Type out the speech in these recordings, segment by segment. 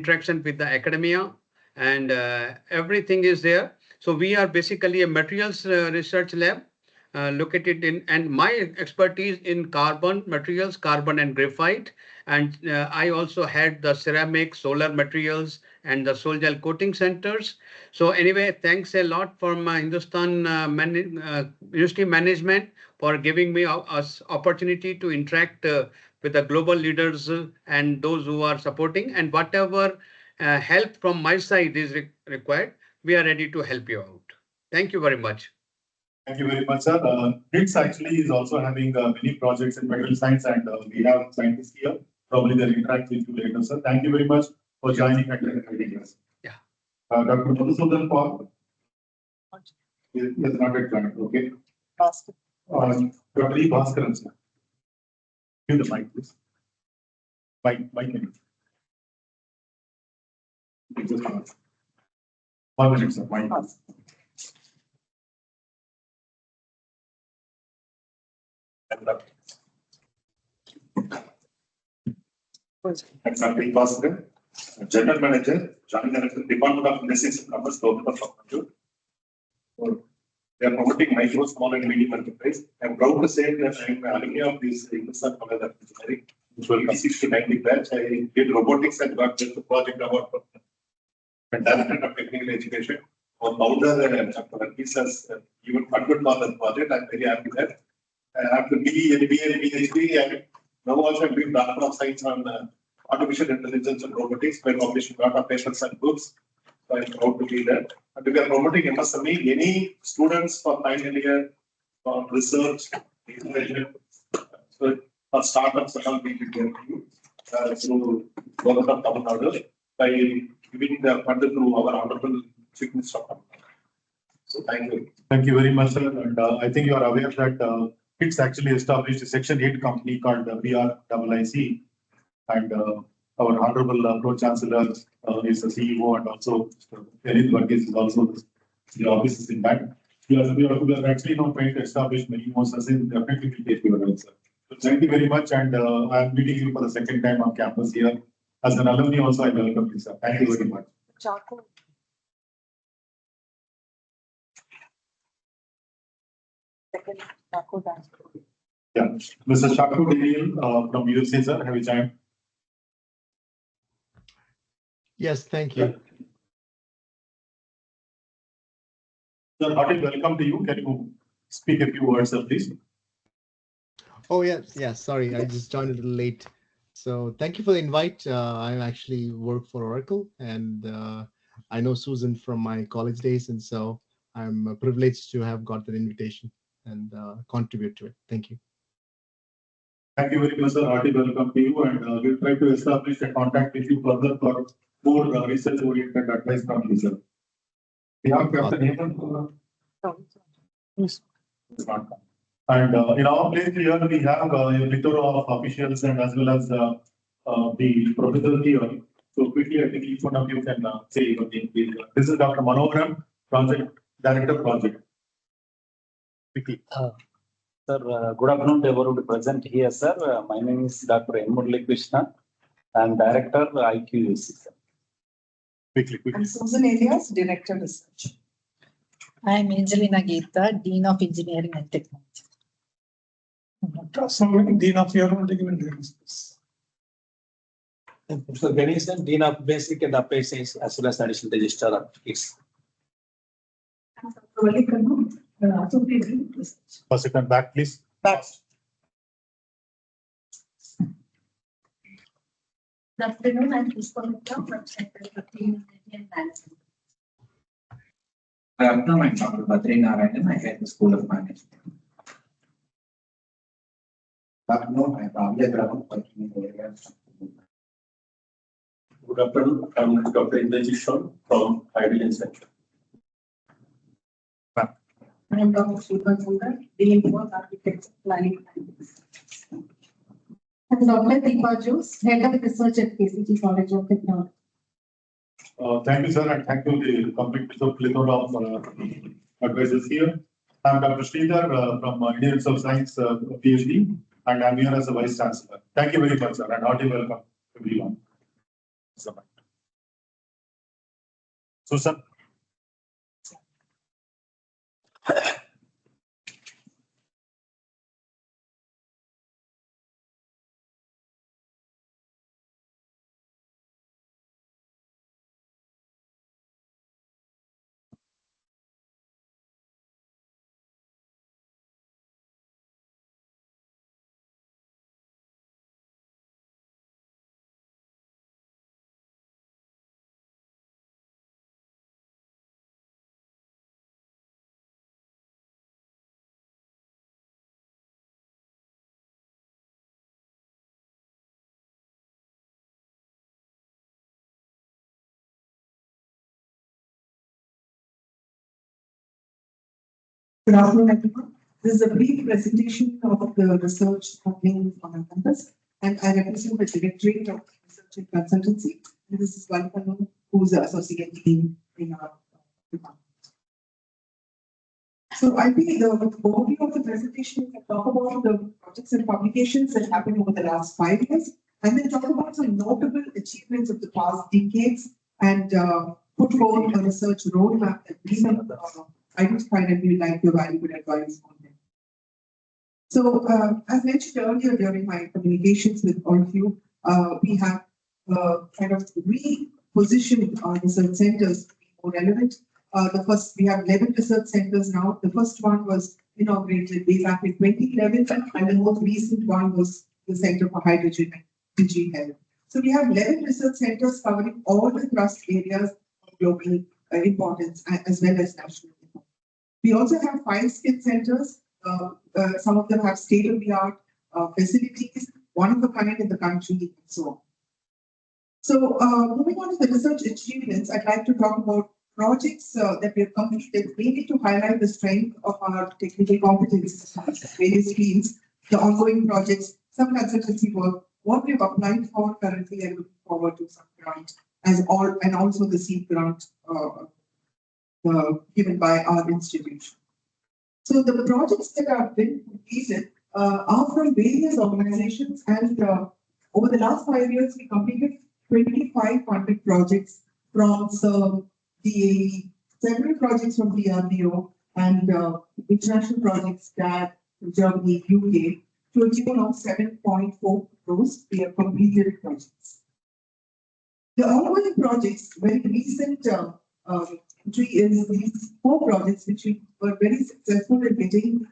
interaction with the academia, and everything is there. So we are basically a materials research lab located in, and my expertise in carbon materials, carbon and graphite. And I also had the ceramic, solar materials, and the soil gel coating centers. So anyway, thanks a lot from Hindustan University Management for giving me us opportunity to interact with the global leaders and those who are supporting. And whatever help from my side is required, we are ready to help you out. Thank you very much. Thank you very much, sir. HITS actually is also having many projects in material science, and we have scientists here. Probably they'll interact with you later, sir. Thank you very much for joining and helping us. Yeah. Dr. Madhusudan Paul is not yet joined. Okay. Dr.E.Bhaskaran, sir. Give the mic, please. Mic. 1 minute, sir. Mic. Dr. E.Bhaskaran, General Manager, Joint Director, Department of Industries and Commerce, Government of Kathmandu. They are promoting micro, small, and medium enterprise. I am proud to say that I am alumni of this Hindustan College of Engineering, which was 86 to 90 batch. I did robotics and got just the project award for Directorate of Technical Education. Our founder, Dr. Perlis, has even funded for the project. I am very happy that. After B.E, M.B.A, Ph.D, and now also I'm doing Doctor of Science on Artificial Intelligence and Robotics by publishing a lot of papers and books. So I'm proud to be there. And we are promoting MSME. Any students for final year, for research, so for startups, and all we will get you through Government of Kathmandu by giving the fund through our honorable Chief Minister of Kathmandu. So thank you. Thank you very much, sir. And I think you are aware that HITS actually established a Section 8 company called BRIIC, and our Honorable Pro Chancellor is the CEO, and also Violin is also the office is in that. We are actually now trying to establish many more such things. Definitely will take your answer. So thank you very much, and I am meeting you for the second time on campus here. As an alumni, also I welcome you, sir. Thank you very much. Chaco. Second, Chaco dance. Yeah, Mr. Chaco Daniel from USA, sir, have you joined? Yes, thank you. Sir, hearty welcome to you. Can you speak a few words, sir, please? Oh, yeah, sorry, I just joined a little late. So thank you for the invite. I actually work for Oracle, and I know Susan from my college days, and so I'm privileged to have got that invitation and contribute to it. Thank you. Thank you very much, sir. Hearty welcome to you, and we'll try to establish a contact with you further for more research-oriented advice from you, sir. We have Captain Hemant. Yes. And in our place here, we have a plethora of officials and as well as the professors here. So quickly, I think each one of you can say your name, please. This is Dr. Manoharan, Project Director, Project. Quickly. Sir, good afternoon to everyone present here, sir. My name is Dr. M. Krishna. I am Director, IQUC, sir. Quickly. I'm Susan Elias, Director Research. I'm Angelina Gita, Dean of Engineering and Technology. Dean of Aeronautical and Aerospace. And Professor Ganesan, Dean of Basic and Applied Science, as well as Additional Registrar of Physics. Pass it back, please. Back. Good afternoon, I'm Pushpamitra from Center for Clean Energy and Management. Good afternoon, I'm Dr. Badri Narayanan. I head the School of Management. Good afternoon, I'm Ramya Graman, working in the area of. Good afternoon, I'm Dr. Indra from ISBN Center. I'm Dr. Shilpa Sundar, Dean of Architecture, Planning and Design. And Dr. Deepa Jose, Head of Research at KCT College of Technology. Thank you, sir, and thank you the complete plethora of advisors here. I'm Dr. Sridhar from Indian Institute of Science, Ph.D, and I'm here as a Vice Chancellor. Thank you very much, sir, and hearty welcome everyone. Susan. Good afternoon, everyone. This is a brief presentation of the research happening on our campus, and I represent the Directorate of Research and Consultancy. And this is Kathmandu, who's the associate dean in our department. So I think the overview of the presentation will talk about the projects and publications that happened over the last 5 years, and then talk about some notable achievements of the past decades, and put forward a research roadmap that we have identified and we would like to evaluate advice on them. So, as mentioned earlier during my communications with all of you, we have kind of repositioned our research centers to be more relevant. We have 11 research centers now. The first one was inaugurated way back in 2011, and the most recent one was the Center for Hydrogen and Digi Health. So we have 11 research centers covering all the thrust areas of global importance as well as national. We also have 5 skill centers. Some of them have state-of-the-art facilities, one of a kind in the country, and so on. So, moving on to the research achievements, I'd like to talk about projects that we have completed, mainly to highlight the strength of our technical competencies in various fields, the ongoing projects, some consultancy work, what we've applied for currently, and looking forward to some grant, and also the seed grant given by our institution. So the projects that have been completed are from various organizations, and over the last 5 years, we completed 25 funded projects from some DAE, several projects from DRDO, and international projects that Germany, UK, to a tune of 7.4 crores. We have completed projects. The ongoing projects, very recent entry is these 4 projects which we were very successful in getting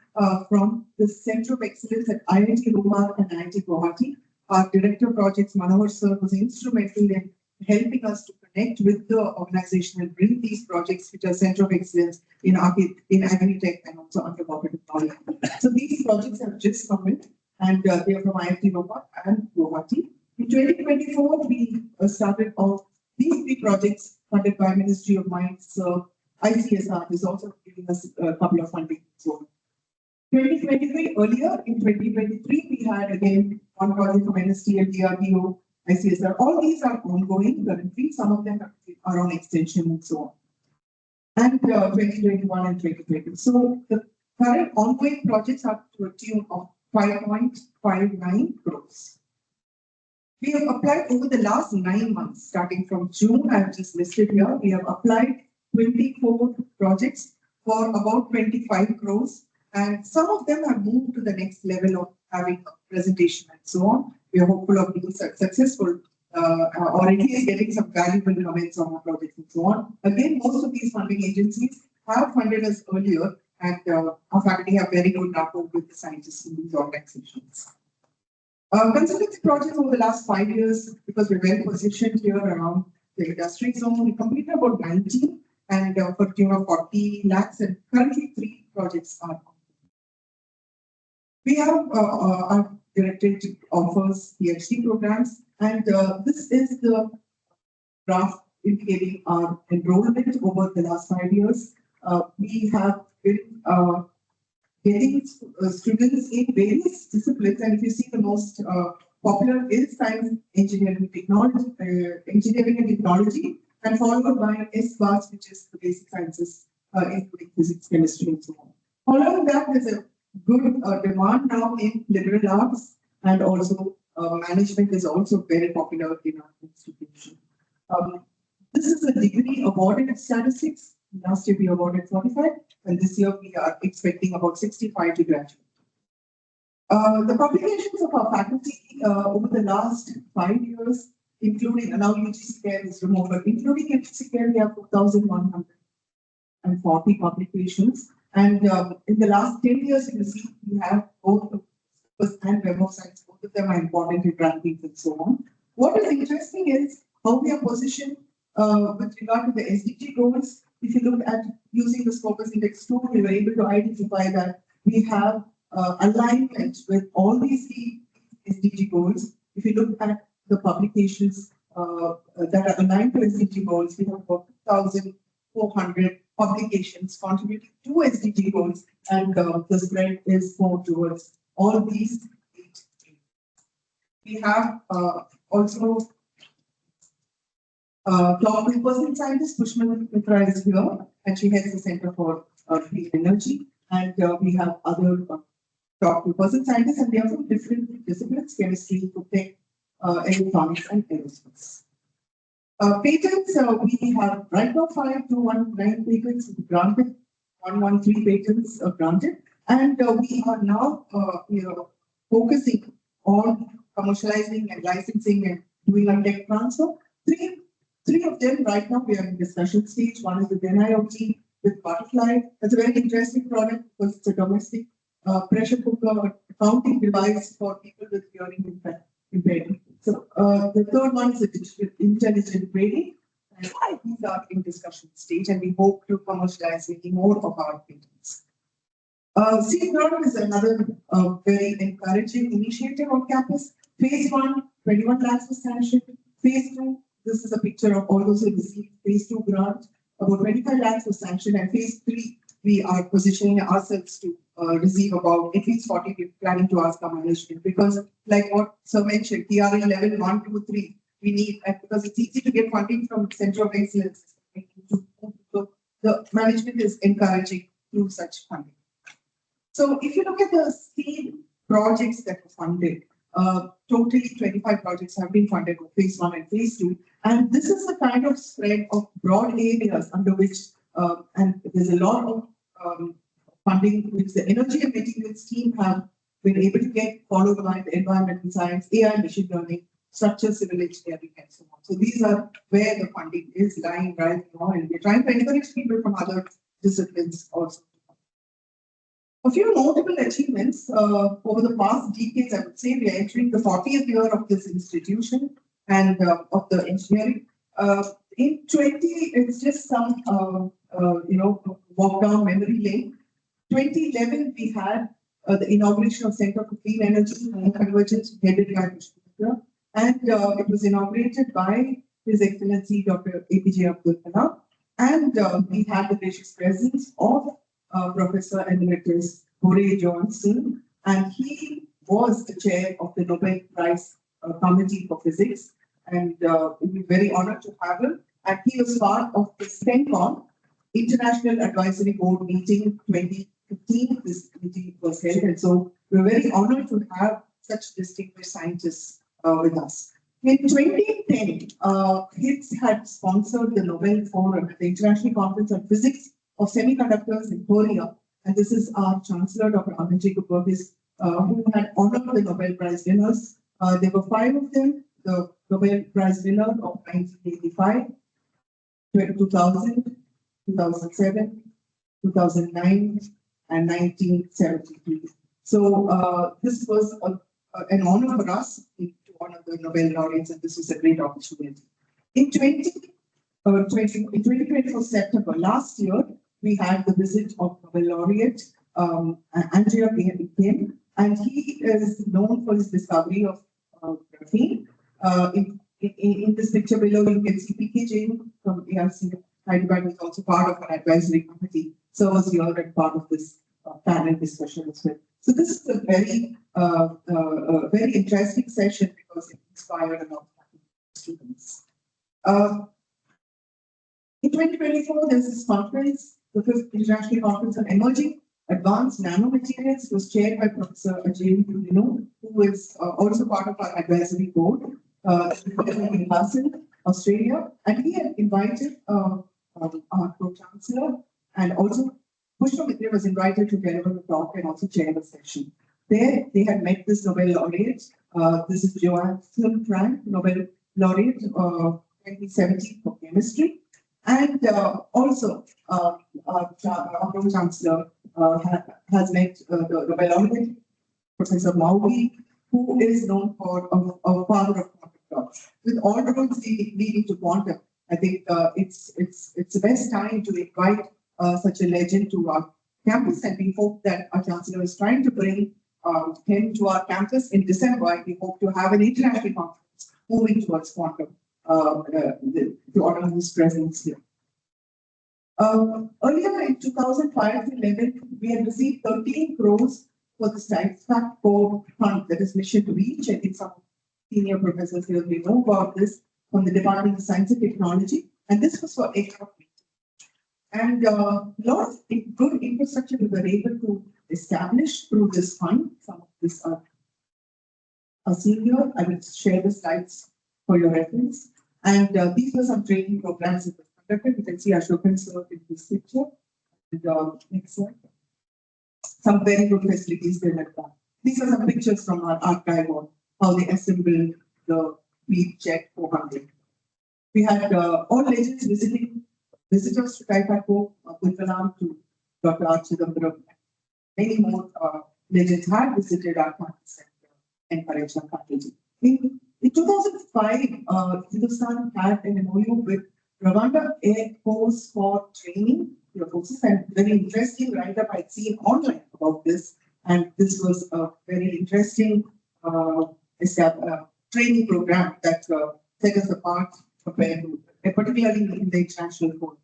from the Center of Excellence at IIT Roorkee and IIT Guwahati. Our Director of Projects, Manohar Sir, was instrumental in helping us to connect with the organization and bring these projects, which are Center of Excellence in Agri-Tech and also underwater technology. So these projects have just come in, and they are from IIT Roorkee and Guwahati. In 2024, we started off these 3 projects funded by Ministry of Mines. ICSR is also giving us a couple of funding. So 2023, earlier in 2023, we had again one project from NSTL, DRDO, ICSR. All these are ongoing currently. Some of them are on extension and so on. And 2021 and 2020. So the current ongoing projects are to a tune of 5.59 crores. We have applied over the last 9 months, starting from June. I have just listed here. We have applied 24 projects for about 25 crores, and some of them have moved to the next level of having a presentation and so on. We are hopeful of being successful or at least getting some valuable comments on our projects and so on. Again, most of these funding agencies have funded us earlier, and our faculty have very good rapport with the scientists in these organizations. Consultancy projects over the last 5 years, because we're well positioned here around the industry zone, we completed about 19 and for a tune of 40 lakhs, and currently 3 projects are on. We have our Directorate offers Ph.D. programs, and this is the graph indicating our enrollment over the last 5 years. We have been getting students in various disciplines, and if you see, the most popular is science, engineering, technology, and followed by S-BAS, which is the basic sciences, including physics, chemistry, and so on. Following that, there's a good demand now in liberal arts, and also management is also very popular in our institution. this is a degree awarded in statistics. Last year we awarded 45, and this year we are expecting about 65 to graduate. The publications of our faculty over the last 5 years, including now UGC care is removed, but including UGC care, we have 2,140 publications. And in the last 10 years, you see, we have both Scopus and Web of Science, both of them are important in rankings and so on. What is interesting is how we are positioned with regard to the SDG goals. If you look at using the Scopus Index tool, we were able to identify that we have alignment with all these SDG goals. If you look at the publications that are aligned to SDG goals, we have about 2,400 publications contributing to SDG goals, and the spread is more towards all these 8. We have also top 2% scientist, Pushman Mitra is here, and she heads the Center for Clean Energy, and we have other top 2% scientists, and they are from different disciplines: chemistry, tech, electronics, and aerospace. Patents, we have right now 5219 patents granted, 113 patents granted, and we are now focusing on commercializing and licensing and doing a tech transfer. Three of them right now we are in discussion stage. One is with NIOT with Butterfly. That's a very interesting product because it's a domestic pressure cooker counting device for people with hearing impairment. So the third one is a digital intelligent grading, and these are in discussion stage, and we hope to commercialize many more of our patents. Seed Ground is another very encouraging initiative on campus. Phase 1, 21 lakhs was sanctioned. Phase 2, this is a picture of all those who received Phase 2 grant. About 25 lakhs was sanctioned, and Phase 3, we are positioning ourselves to receive about at least 40. We're planning to ask our management because, like what Sir mentioned, TRA level 1, 2, 3, we need, because it's easy to get funding from Center of Excellence. So the management is encouraging through such funding. So if you look at the seed projects that were funded, totally 25 projects have been funded for Phase 1 and Phase 2. And this is the kind of spread of broad areas under which, and there's a lot of funding which the energy and materials team have been able to get, followed by the environmental science, AI, machine learning, structural civil engineering, and so on. So these are where the funding is lying right now, and we're trying to encourage people from other disciplines also. A few notable achievements over the past decades, I would say we are entering the 40th year of this institution and of the engineering. In 20, it's just some, walk down memory lane. 2011, we had the inauguration of Center for Clean Energy and Convergence, headed by Mr. And it was inaugurated by His Excellency Dr. A.P.J. Abdul Kalam. And we had the gracious presence of Professor Emeritus Hore Johnson, and he was the chair of the Nobel Prize Committee for Physics, and we're very honored to have him. And he was part of the CENCON International Advisory Board meeting 2015. This meeting was held, and so we're very honored to have such distinguished scientists with us. In 2010, HITS had sponsored the Nobel Forum at the International Conference on Physics of Semiconductors in Korea. And this is our Chancellor, Dr. Anand Jacob Perlis, who had honored the Nobel Prize winners. There were 5 of them. The Nobel Prize winner of 1985, 2000, 2007, 2009, and 1973. So this was an honor for us to honor the Nobel laureates, and this was a great opportunity. In 2024 September last year, we had the visit of Nobel laureate Andrea Kim, and he is known for his discovery of graphene. In this picture below, you can see P.K. Jain from ARC Hyderabad was also part of an advisory committee. So was here and part of this panel discussion as well. So this is a very, very interesting session because it inspired a lot of students. In 2024, there's this conference, the 5th International Conference on Emerging Advanced Nanomaterials, was chaired by Professor Ajay Lino, who is also part of our advisory board. Australia, and he had invited our pro-chancellor, and also Pushpa Mitra was invited to deliver the talk and also chair the session. There, they had met this Nobel laureate. This is Joachim Frank, Nobel laureate 2017 for chemistry, and also our pro-chancellor has met the Nobel laureate, Professor M.I.E, who is known for a father of quantum dots. With all roads leading to quantum, I think it's the best time to invite such a legend to our campus, and we hope that our chancellor is trying to bring him to our campus in December. We hope to have an international conference moving towards quantum to honor his presence here. Earlier in 2005-11, we had received 13 crores for the ISBN fund, that is Mission to Reach. I think some senior professors here may know about this from the Department of Science and Technology, and this was for aircraft. And a lot of good infrastructure we were able to establish through this fund. Some of this are seen here. I will share the slides for your reference. And these were some training programs that were conducted. You can see Ashokan sir in this picture. And next slide. Some very good facilities they had done. These are some pictures from our archive on how they assembled the Fleet Jet 400. We had all legends visitors to ISBN, Violin to Dr. R. Chidambaram. Many more legends had visited our campus and encouraged our faculty. In 2005, Hindustan had an MOU with Rwanda Air Force for training your forces, and very interesting write-up I'd seen online about this. And this was a very interesting training program that set us apart compared to, particularly in the international forum.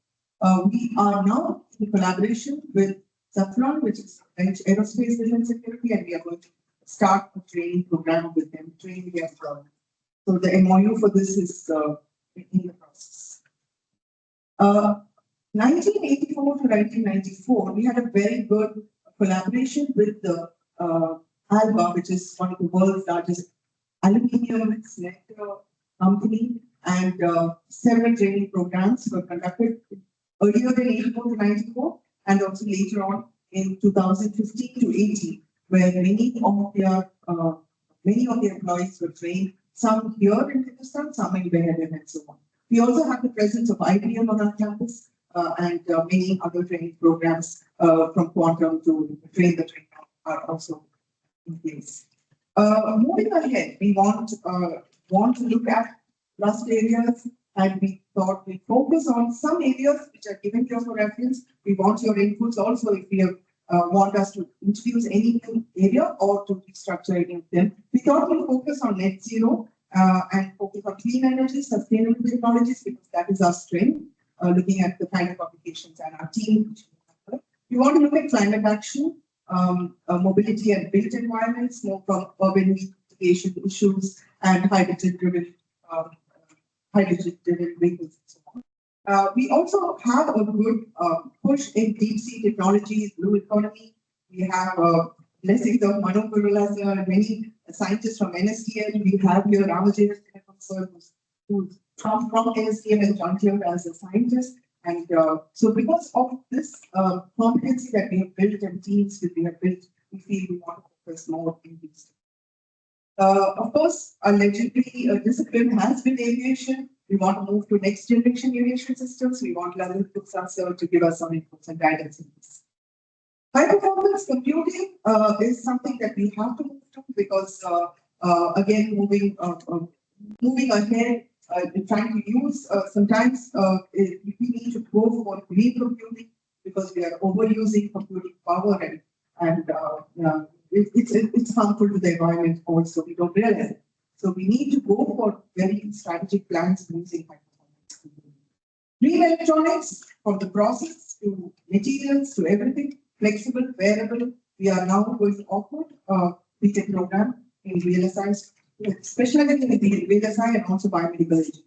We are now in collaboration with Jaffna, which is French Aerospace Defense Security, and we are going to start a training program with them, training their product. So the MOU for this is in the process. 1984 to 1994, we had a very good collaboration with the ALBA, which is one of the world's largest aluminium smelter company, and several training programs were conducted earlier in 84 to 94, and also later on in 2015 to 18, where many of the employees were trained, some here in Hindustan, some in Violin, and so on. We also have the presence of IBM on our campus and many other training programs from quantum to train the trainer are also in place. Moving ahead, we want to look at rust areas, and we thought we focus on some areas which are given here for reference. We want your inputs also if you want us to introduce any new area or to restructure any of them. We thought we'll focus on net zero and focus on clean energy, sustainable technologies, because that is our strength, looking at the kind of applications and our team. We want to look at climate action, mobility and built environments, more from urban mitigation issues and hydrogen-driven vehicles and so on. We also have a good push in deep-sea technologies, blue economy. We have blessings of Manu Gurula sir and many scientists from NSTL. We have here Ramajay sir, who's from NSTL and joined here as a scientist. And so because of this competency that we have built and teams that we have built, we feel we want to focus more in these. Of course, our legendary discipline has been aviation. We want to move to next generation aviation systems. We want Lalit sir to give us some inputs and guidance in this. High performance computing is something that we have to move to because, again, moving ahead, trying to use, sometimes we need to go for green computing because we are overusing computing power and it's harmful to the environment also. We don't realize it. So we need to go for very strategic plans using high performance computing. Green electronics, from the process to materials to everything, flexible, wearable. We are now going to offer a BTech program in VLSI, specializing in the VLSI and also biomedical engineering.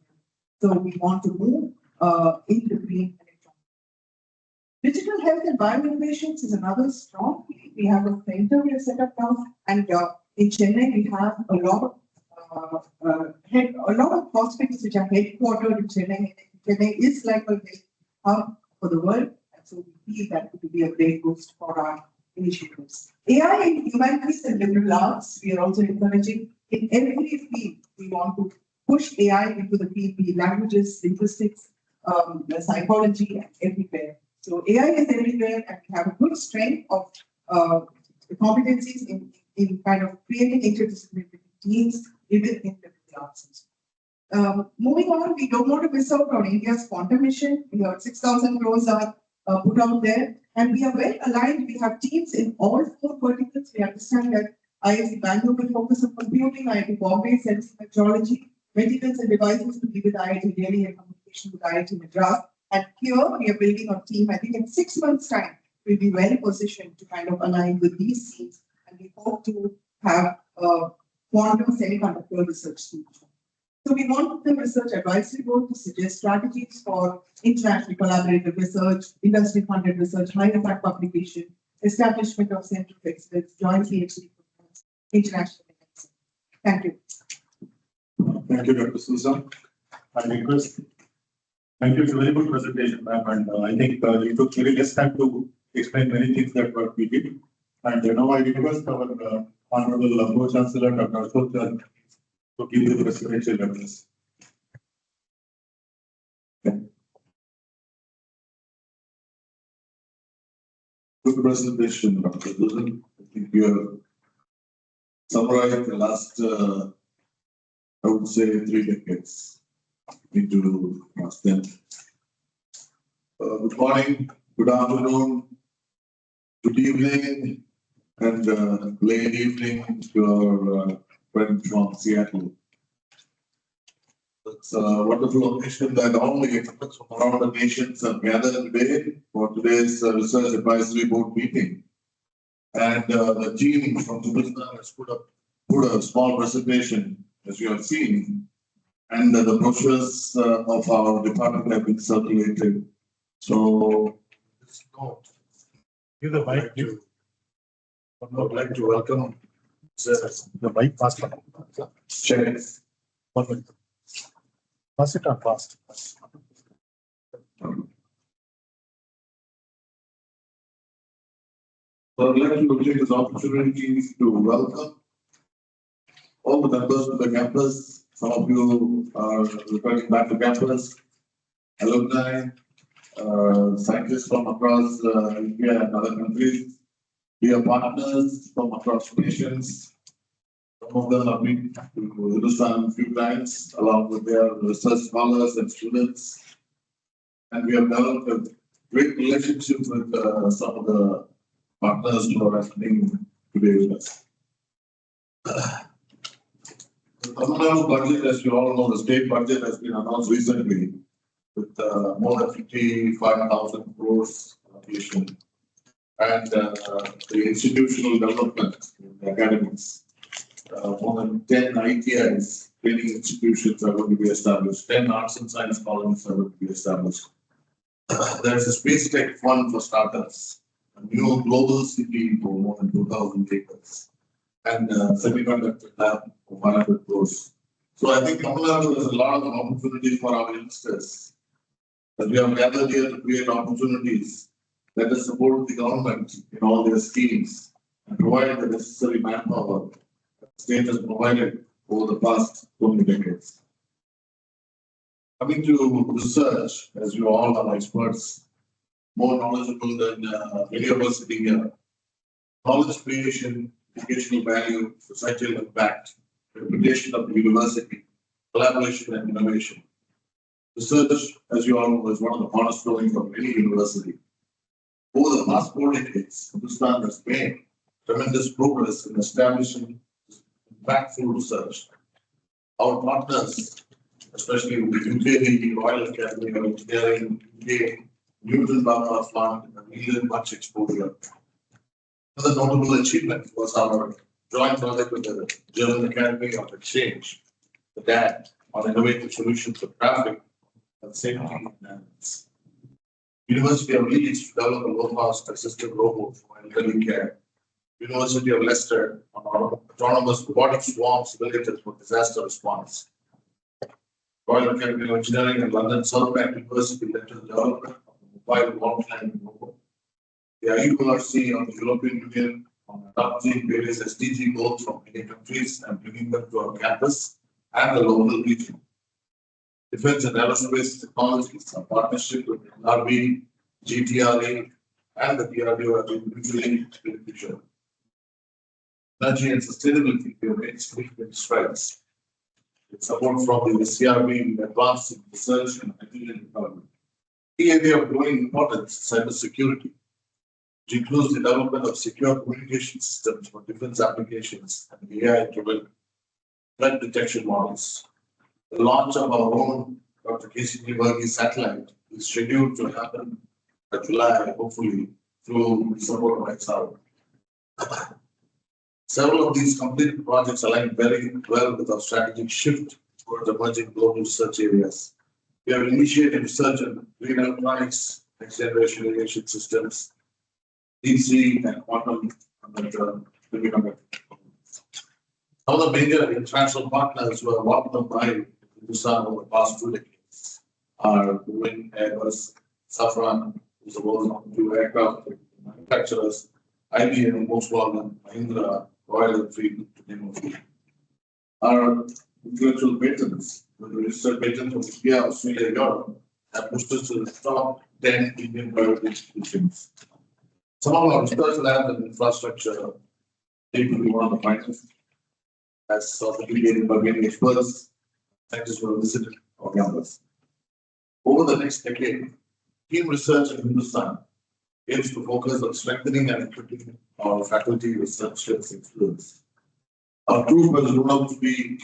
So we want to move into green electronics. Digital health and bioinnovations is another strong. We have a center we have set up now, and in Chennai we have a lot of a lot of hospitals which are headquartered in Chennai. Chennai is like a big hub for the world, and so we feel that it would be a great boost for our initiatives. AI in humanities and liberal arts, we are also encouraging in every field. We want to push AI into the field, be languages, linguistics, psychology, and everywhere. So AI is everywhere, and we have a good strength of competencies in kind of creating interdisciplinary teams, even in the arts. Moving on, we don't want to miss out on India's quantum mission. We heard 6,000 crores are put out there, and we are well aligned. We have teams in all 4 verticals. We understand that IIT Bangalore will focus on computing, IIT Bombay, sensing metrology, materials and devices will be with IIT Delhi, and communication with IIT Madras. And here we are building a team. I think in 6 months' time, we'll be well positioned to kind of align with these teams, and we hope to have a quantum semiconductor research team. So we want the research advisory board to suggest strategies for international collaborative research, industry-funded research, high-impact publication, establishment of centers of excellence, joint PhD programs, international events. Thank you. Thank you, Dr. Susan. I request. Thank you. It's a very good presentation, ma'am. And I think you took very less time to explain many things that were we did. And now I request our Honorable Pro-Chancellor, Dr. Ashok, to give you the presidential address. Good presentation, Dr. Susan. I think you have summarized the last, I would say, 3 decades into last 10. Good morning, good afternoon, good evening, and late evening to our friend from Seattle. It's a wonderful occasion that all the experts from around the nations have gathered today for today's Research Advisory Board meeting. And the team from Jaffna has put a small presentation, as you have seen, and the brochures of our department have been circulated. So, Give the mic to. I would like to welcome The mic fast. Chair. Pass it on fast. So I'd like to take this opportunity to welcome all the members of the campus. Some of you are returning back to campus, alumni, scientists from across India and other countries. We are partners from across nations. Some of them have been to Hindustan a few times, along with their research scholars and students. And we have developed a great relationship with some of the partners who are attending today with us. The Tamil Nadu budget, as you all know, the state budget has been announced recently with more than 55,000 crores allocation. And the institutional development in the academics. More than 10 ITIs, training institutions are going to be established, 10 arts and science colleges are going to be established. There is a space tech fund for startups, a new global city for more than 2,000 acres, and semiconductor lab for 100 crores. So I think Tamil Nadu has a lot of opportunities for our youngsters. But we have gathered here to create opportunities. Let us support the government in all their schemes and provide the necessary manpower that the state has provided over the past 20 decades. Coming to research, as you all are experts, more knowledgeable than any of us sitting here. Knowledge creation, educational value, societal impact, reputation of the university, collaboration and innovation. Research, as you all know, is one of the cornerstones of any university. Over the past 4 decades, Hindustan has made tremendous progress in establishing impactful research. Our partners, especially with the Royal Academy of Engineering, UK, Newton Bama Fund, and needed much exposure. Another notable achievement was our joint project with the German Academy of Exchange, the DAD, on innovative solutions for traffic and safety environments. University of Leeds developed a low-cost assisted robot for elderly care. University of Leicester on autonomous robotic swarms related for disaster response. Royal Academy of Engineering and London South Bank University led to the development of the mobile wall climbing robot. The IURC of the European Union on adopting various SDG goals from many countries and bringing them to our campus and the local region. Defense and aerospace technologies, a partnership with RAB, GTRA, and the DRDO have been mutually beneficial. Energy and sustainability, we have made significant strides. With support from the CRB, we advanced in research and hydrogen development. The area of growing importance, cybersecurity, which includes the development of secure communication systems for defense applications and AI-driven threat detection models. The launch of our own Dr. K.C.G. satellite is scheduled to happen in July, hopefully, through the support of XR. Several of these completed projects align very well with our strategic shift towards emerging global research areas. We have initiated research in green electronics, next generation aviation systems, D.Sc and quantum semiconductor. Some of the major international partners who have worked on M.I.E. Hindustan over the past 2 decades are Violin, Airbus, Safran, who's the world's number 2 aircraft manufacturers, IBM, Volkswagen, Mahindra, Royal Enfield, to name a few. Our intellectual patents, with registered patents from India, Australia, Europe, have pushed us to the top 10 Indian private institutions. Some of our research labs and infrastructure seem to be one of the finest, as authenticated by many experts. Scientists who have visited our campus. Over the next decade, team research in Hindustan aims to focus on strengthening and equipping our faculty researchers' influence. Our group has grown up to be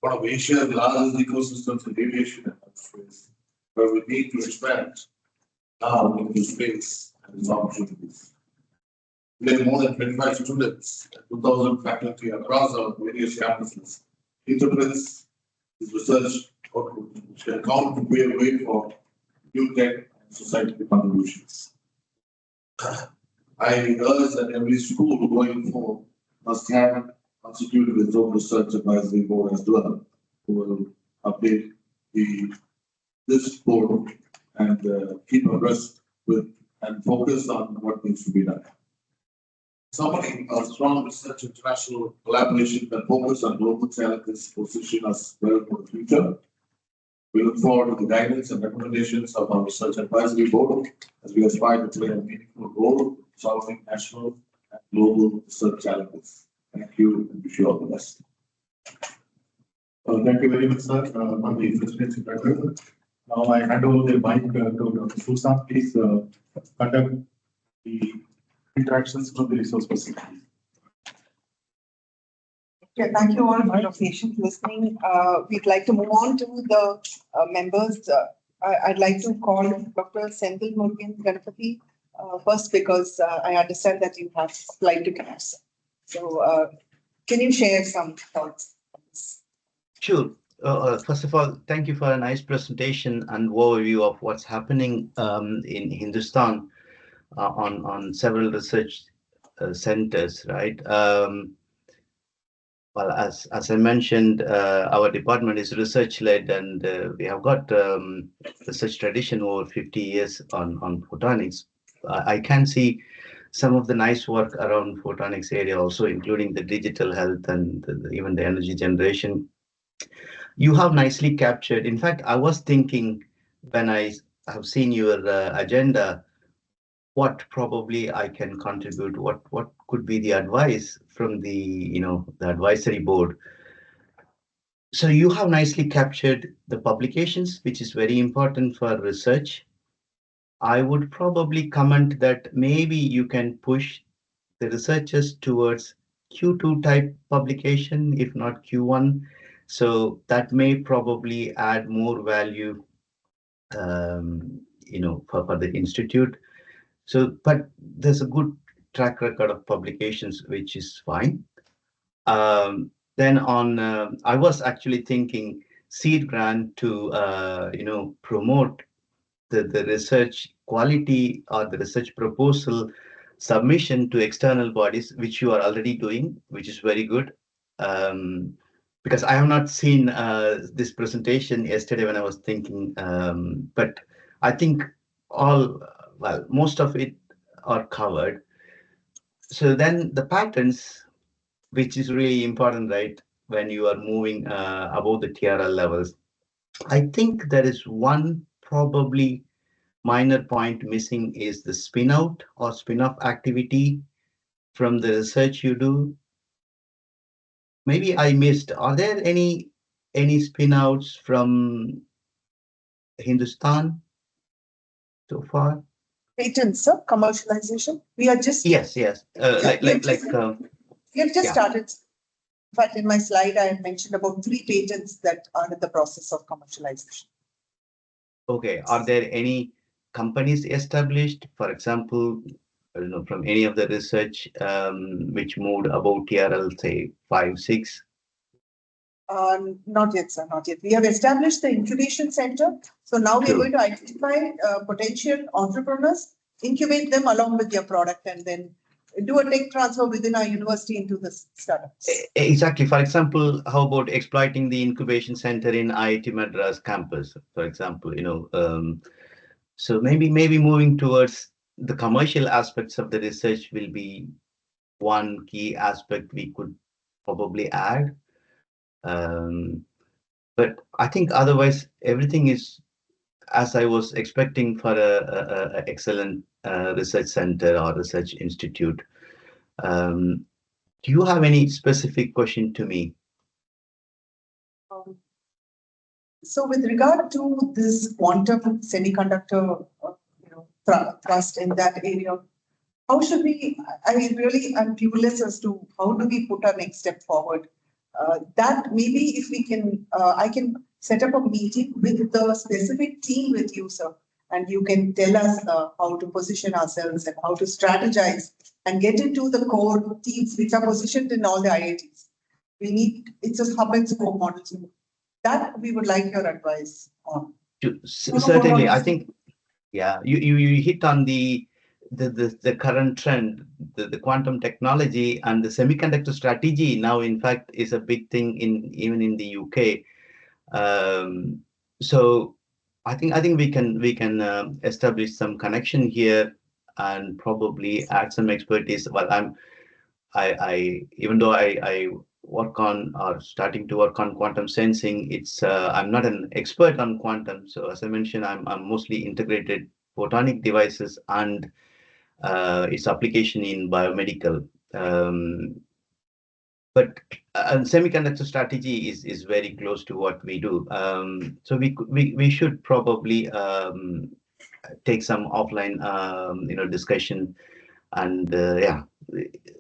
one of Asia's largest ecosystems in aviation and aerospace, where we need to expand now into space and its opportunities. We have more than 25 students and 2,000 faculty across our various campuses. Interprets this research output, which can count to pave way for new tech and society contributions. I urge that every school going forward must have constituted its own research advisory board as well, who will update this board and keep abreast with and focus on what needs to be done. Summary, a strong research international collaboration that focus on global challenges position us well for the future. We look forward to the guidance and recommendations of our research advisory board as we aspire to play a meaningful role in solving national and global research challenges. Thank you and wish you all the best. Thank you very much, sir, on the presidency director. Now I hand over the mic to Dr. Susan. Please conduct the interactions from the resource person. Okay, thank you all for your patient listening. We'd like to move on to the members. I'd like to call Dr. Senthil Murugan Ganapathy first because I understand that you have applied to CAPS. So can you share some thoughts on this? Sure. First of all, thank you for a nice presentation and overview of what's happening in Hindustan on several research centers, right? Well, as I mentioned, our department is research-led, and we have got research tradition over 50 years on photonics. I can see some of the nice work around photonics area also, including the digital health and even the energy generation. You have nicely captured. In fact, I was thinking when I have seen your agenda, what probably I can contribute, what could be the advice from the the advisory board. So you have nicely captured the publications, which is very important for research. I would probably comment that maybe you can push the researchers towards Q2 type publication, if not Q1. So that may probably add more value, for the institute. So, but there's a good track record of publications, which is fine. Then I was actually thinking seed grant to, promote the research quality or the research proposal submission to external bodies, which you are already doing, which is very good. Because I have not seen this presentation yesterday when I was thinking, but I think most of it are covered. So then the patterns, which is really important, right? When you are moving above the TRL levels, I think there is one probably minor point missing is the spin out or spin off activity from the research you do. Maybe I missed. Are there any spin outs from Hindustan so far? Patents, sir, commercialization. We are just Yes. We have just yeah. started. In fact, in my slide, I had mentioned about 3 patents that are in the process of commercialization. Okay. Are there any companies established, for example, I don't know, from any of the research which moved above TRL, say 5, 6? Not yet, sir, not yet. We have established the incubation center. So now we're going to identify potential entrepreneurs, incubate them along with their product, and then do a tech transfer within our university into the startups. Exactly. For example, how about exploiting the incubation center in IIT Madras campus, for example, so maybe moving towards the commercial aspects of the research will be one key aspect we could probably add. But I think otherwise everything is as I was expecting for a excellent research center or research institute. Do you have any specific question to me? So with regard to this quantum semiconductor, thrust in that area, how should we? I really am clueless as to how do we put our next step forward. That maybe if we can, I can set up a meeting with the specific team with you, sir, and you can tell us how to position ourselves and how to strategize and get into the core teams which are positioned in all the IITs. It's a hub and spoke model. So that we would like your advice on. Certainly, I think, yeah, you hit on the current trend, the quantum technology and the semiconductor strategy now, in fact, is a big thing even in the UK. So I think we can establish some connection here and probably add some expertise. Well, I even though I work on or starting to work on quantum sensing, I'm not an expert on quantum. So as I mentioned, I'm mostly integrated photonic devices and its application in biomedical. But semiconductor strategy is very close to what we do. So we should probably take some offline discussion, and yeah,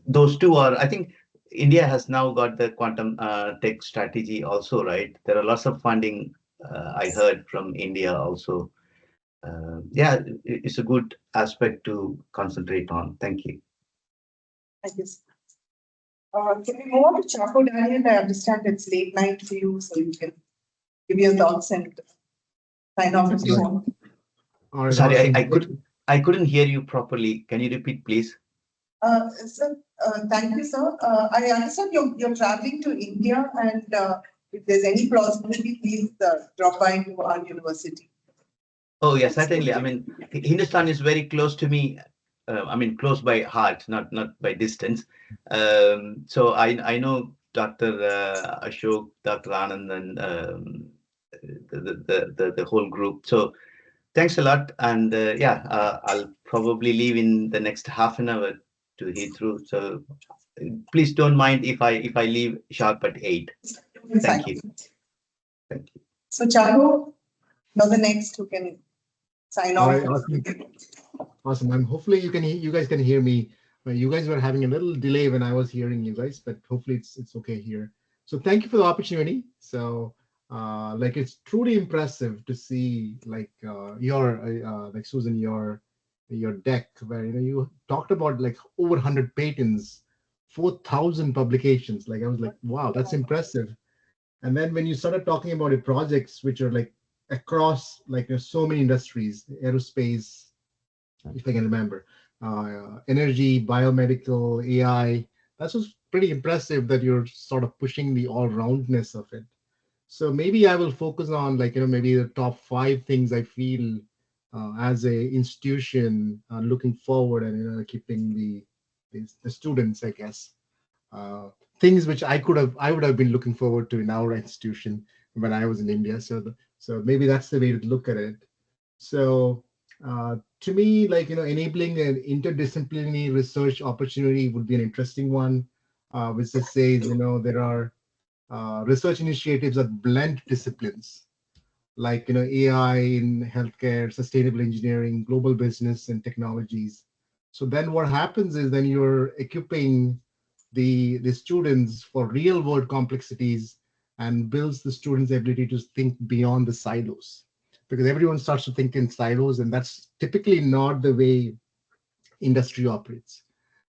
those two are, I think India has now got the quantum tech strategy also, right? There are lots of funding I heard from India also. Yeah, it's a good aspect to concentrate on. Thank you. Thank you. Can we move on to Chaco, Daniel? I understand it's late night for you, so you can give your thoughts and sign off if you want. Right, sorry, awesome. I couldn't hear you properly. Can you repeat, please? Sir, thank you, sir. I understand you're traveling to India, and if there's any plausibility, please drop by to our university. Oh, yeah, certainly. I mean, Hindustan is very close to me. I mean, close by heart, not by distance. So I know Dr. Ashok, Dr. Anand, and the whole group. So thanks a lot. And yeah, I'll probably leave in the next half an hour to Heathrow. So please don't mind if I leave sharp at 8. Thank you. Thank you. So Chaco, you're the next who can sign off. Right, awesome. Hopefully you guys can hear me. You guys were having a little delay when I was hearing you guys, but hopefully it's okay here. So thank you for the opportunity. So like it's truly impressive to see like your like Susan, your deck where you talked about like over 100 patents, 4,000 publications. Like I was like, wow, that's impressive. And then when you started talking about your projects, which are like across like there's so many industries, aerospace, if I can remember, energy, biomedical, AI. That's just pretty impressive that you're sort of pushing the all-roundness of it. So maybe I will focus on maybe the top 5 things I feel as a institution looking forward and keeping the students, I guess. Things which I would have been looking forward to in our institution when I was in India. So maybe that's the way to look at it. So to me, enabling an interdisciplinary research opportunity would be an interesting one, which just says, there are research initiatives that blend disciplines like, AI in healthcare, sustainable engineering, global business and technologies. So then what happens is then you're equipping the students for real world complexities and builds the students' ability to think beyond the silos, because everyone starts to think in silos, and that's typically not the way industry operates.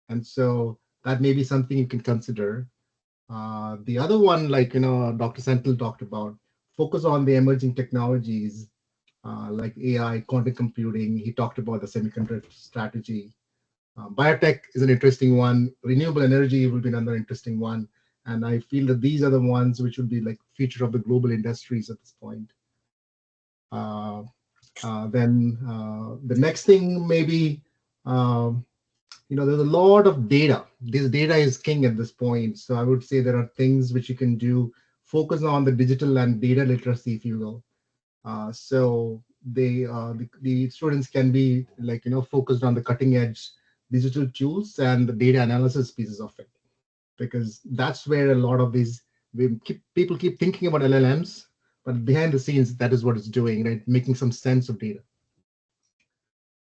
And so that may be something you can consider. The other one, Dr. Senthil talked about, focus on the emerging technologies like AI, quantum computing. He talked about the semiconductor strategy. Biotech is an interesting one. Renewable energy will be another interesting one. And I feel that these are the ones which would be like future of the global industries at this point. Then the next thing maybe, there's a lot of data. This data is king at this point. So I would say there are things which you can do, focus on the digital and data literacy, if you will. So the students can be focused on the cutting edge digital tools and the data analysis pieces of it, because that's where a lot of these people keep thinking about LLMs, but behind the scenes, that is what it's doing, right? Making some sense of data.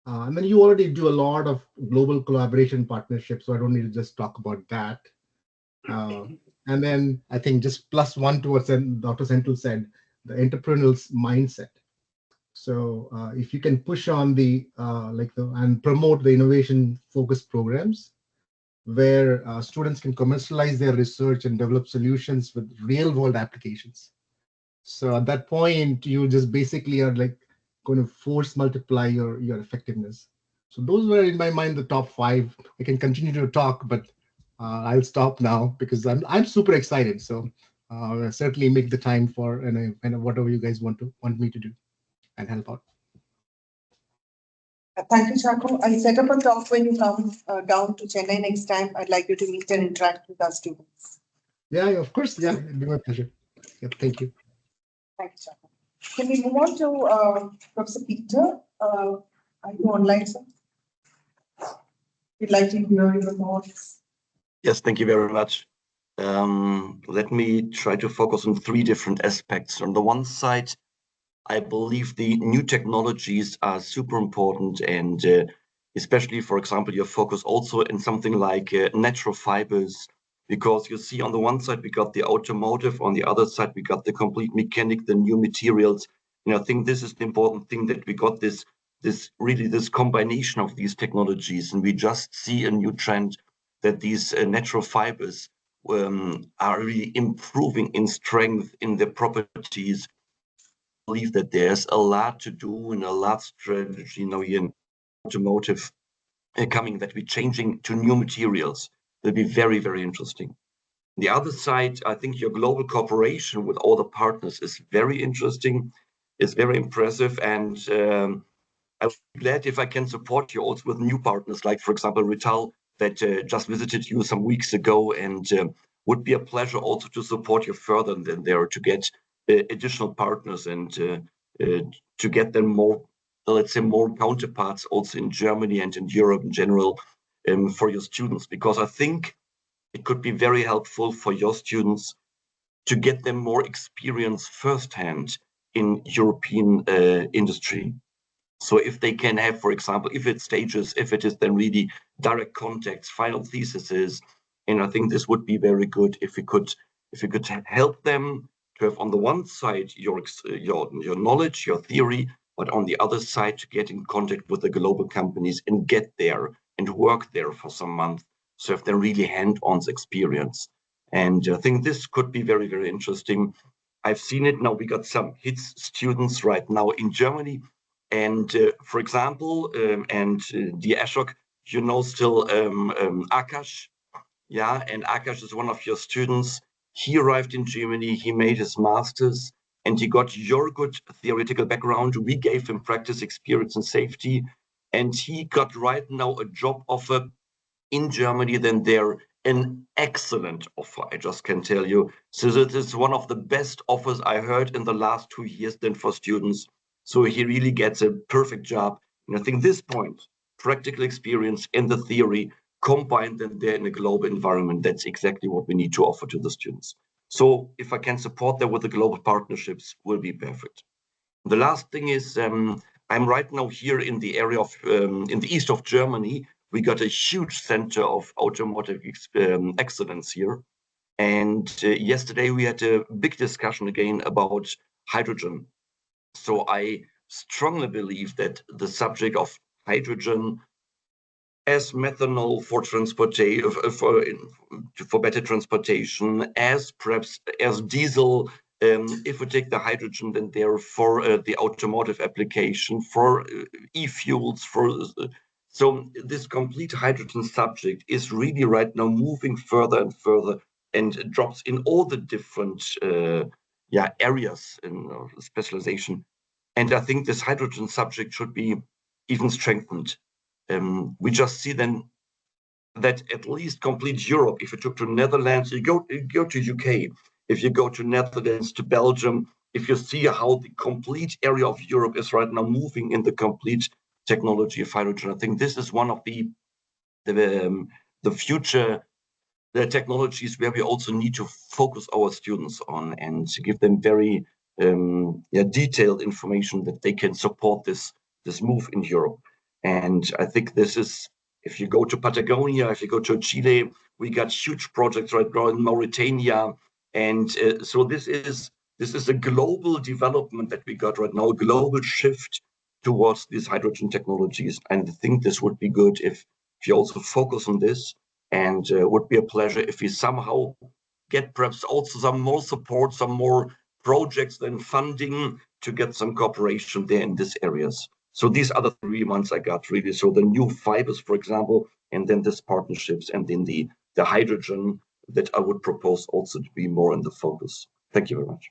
And then you already do a lot of global collaboration partnerships, so I don't need to just talk about that. And then I think just plus one to what Dr. Senthil said, the entrepreneurial mindset. So if you can push on and promote the innovation focused programs where students can commercialize their research and develop solutions with real world applications. So at that point, you just basically are going to force multiply your effectiveness. So those were in my mind the top 5. I can continue to talk, but I'll stop now because I'm super excited. So certainly make the time for and whatever you guys want me to do and help out. Thank you, Chaco. I'll set up a talk when you come down to Chennai next time. I'd like you to meet and interact with our students. Yeah, of course. Yeah, it'd be my pleasure. Yep, thank you. Thank you, Chaco. Can we move on to Professor Peter? Are you online, sir? We'd like to hear your thoughts. Yes, thank you very much. Let me try to focus on 3 different aspects. On the one side, I believe the new technologies are super important, and especially, for example, your focus also in something like natural fibers, because you see on the one side, we got the automotive, on the other side, we got the complete mechanic, the new materials. And I think this is the important thing, that we got this combination of these technologies, and we just see a new trend that these natural fibers are really improving in strength in their properties. I believe that there's a lot to do and a lot strategy now in automotive coming, that we're changing to new materials. That'll be very, very interesting. The other side, I think your global cooperation with all the partners is very interesting. It's very impressive, and I'm glad if I can support you also with new partners, like, for example, Rital, that just visited you some weeks ago, and would be a pleasure also to support you further than there, to get additional partners and to get them more, let's say, more counterparts also in Germany and in Europe in general for your students, because I think it could be very helpful for your students to get them more experience firsthand in European industry. So if they can have, for example, if it's stages, if it is then really direct contacts, final theses, and I think this would be very good if we could help them to have on the one side your knowledge, your theory, but on the other side to get in contact with the global companies and get there and work there for some months, so if they're really hand-on experience. And I think this could be very, very interesting. I've seen it now. We got some HITS students right now in Germany. And for example, the Ashok you know still Akash. Yeah, and Akash is one of your students. He arrived in Germany, he made his master's, and he got your good theoretical background. We gave him practice experience and safety, and he got right now a job offer in Germany. Then they're an excellent offer, I just can tell you. So this is one of the best offers I heard in the last 2 years then for students. So he really gets a perfect job. And I think this point, practical experience and the theory, combined then there in a global environment, that's exactly what we need to offer to the students. So if I can support that with the global partnerships, will be perfect. The last thing is, I'm right now here in the area of, in the east of Germany. We got a huge center of automotive excellence here. And yesterday we had a big discussion again about hydrogen. So I strongly believe that the subject of hydrogen as methanol for transportation, for better transportation, as perhaps as diesel. If we take the hydrogen, then there for the automotive application, for e-fuels, so this complete hydrogen subject is really right now moving further and further, and drops in all the different areas in specialization. And I think this hydrogen subject should be even strengthened. We just see then that at least complete Europe, if you took to Netherlands, you go to UK, if you go to Netherlands, to Belgium, if you see how the complete area of Europe is right now moving in the complete technology of hydrogen, I think this is one of the future technologies where we also need to focus our students on and to give them very detailed information that they can support this move in Europe. And I think this is, if you go to Patagonia, if you go to Chile, we got huge projects right now in Mauritania. And so this is a global development that we got right now, a global shift towards these hydrogen technologies. And I think this would be good if you also focus on this, and would be a pleasure if we somehow get perhaps also some more support, some more projects and funding to get some cooperation there in these areas. So these are the 3 months I got really. So the new fibers, for example, and then these partnerships, and then the hydrogen that I would propose also to be more in the focus. Thank you very much.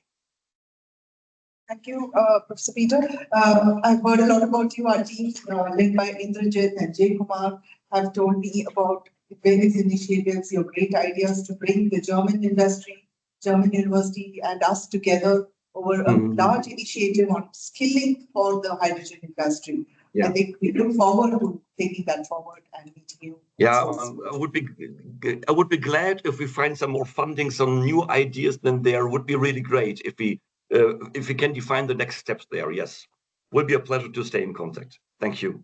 Thank you, Professor Peter. I've heard a lot about you. Our team, led by Indrajit and Jay Kumar, have told me about various initiatives, your great ideas to bring the German industry, German university, and us together over a large initiative on skilling for the hydrogen industry. Yeah. I think we look forward to taking that forward and meeting you. Yeah, I would be glad if we find some more funding, some new ideas. Then there would be really great if we can define the next steps there. Yes, would be a pleasure to stay in contact. Thank you.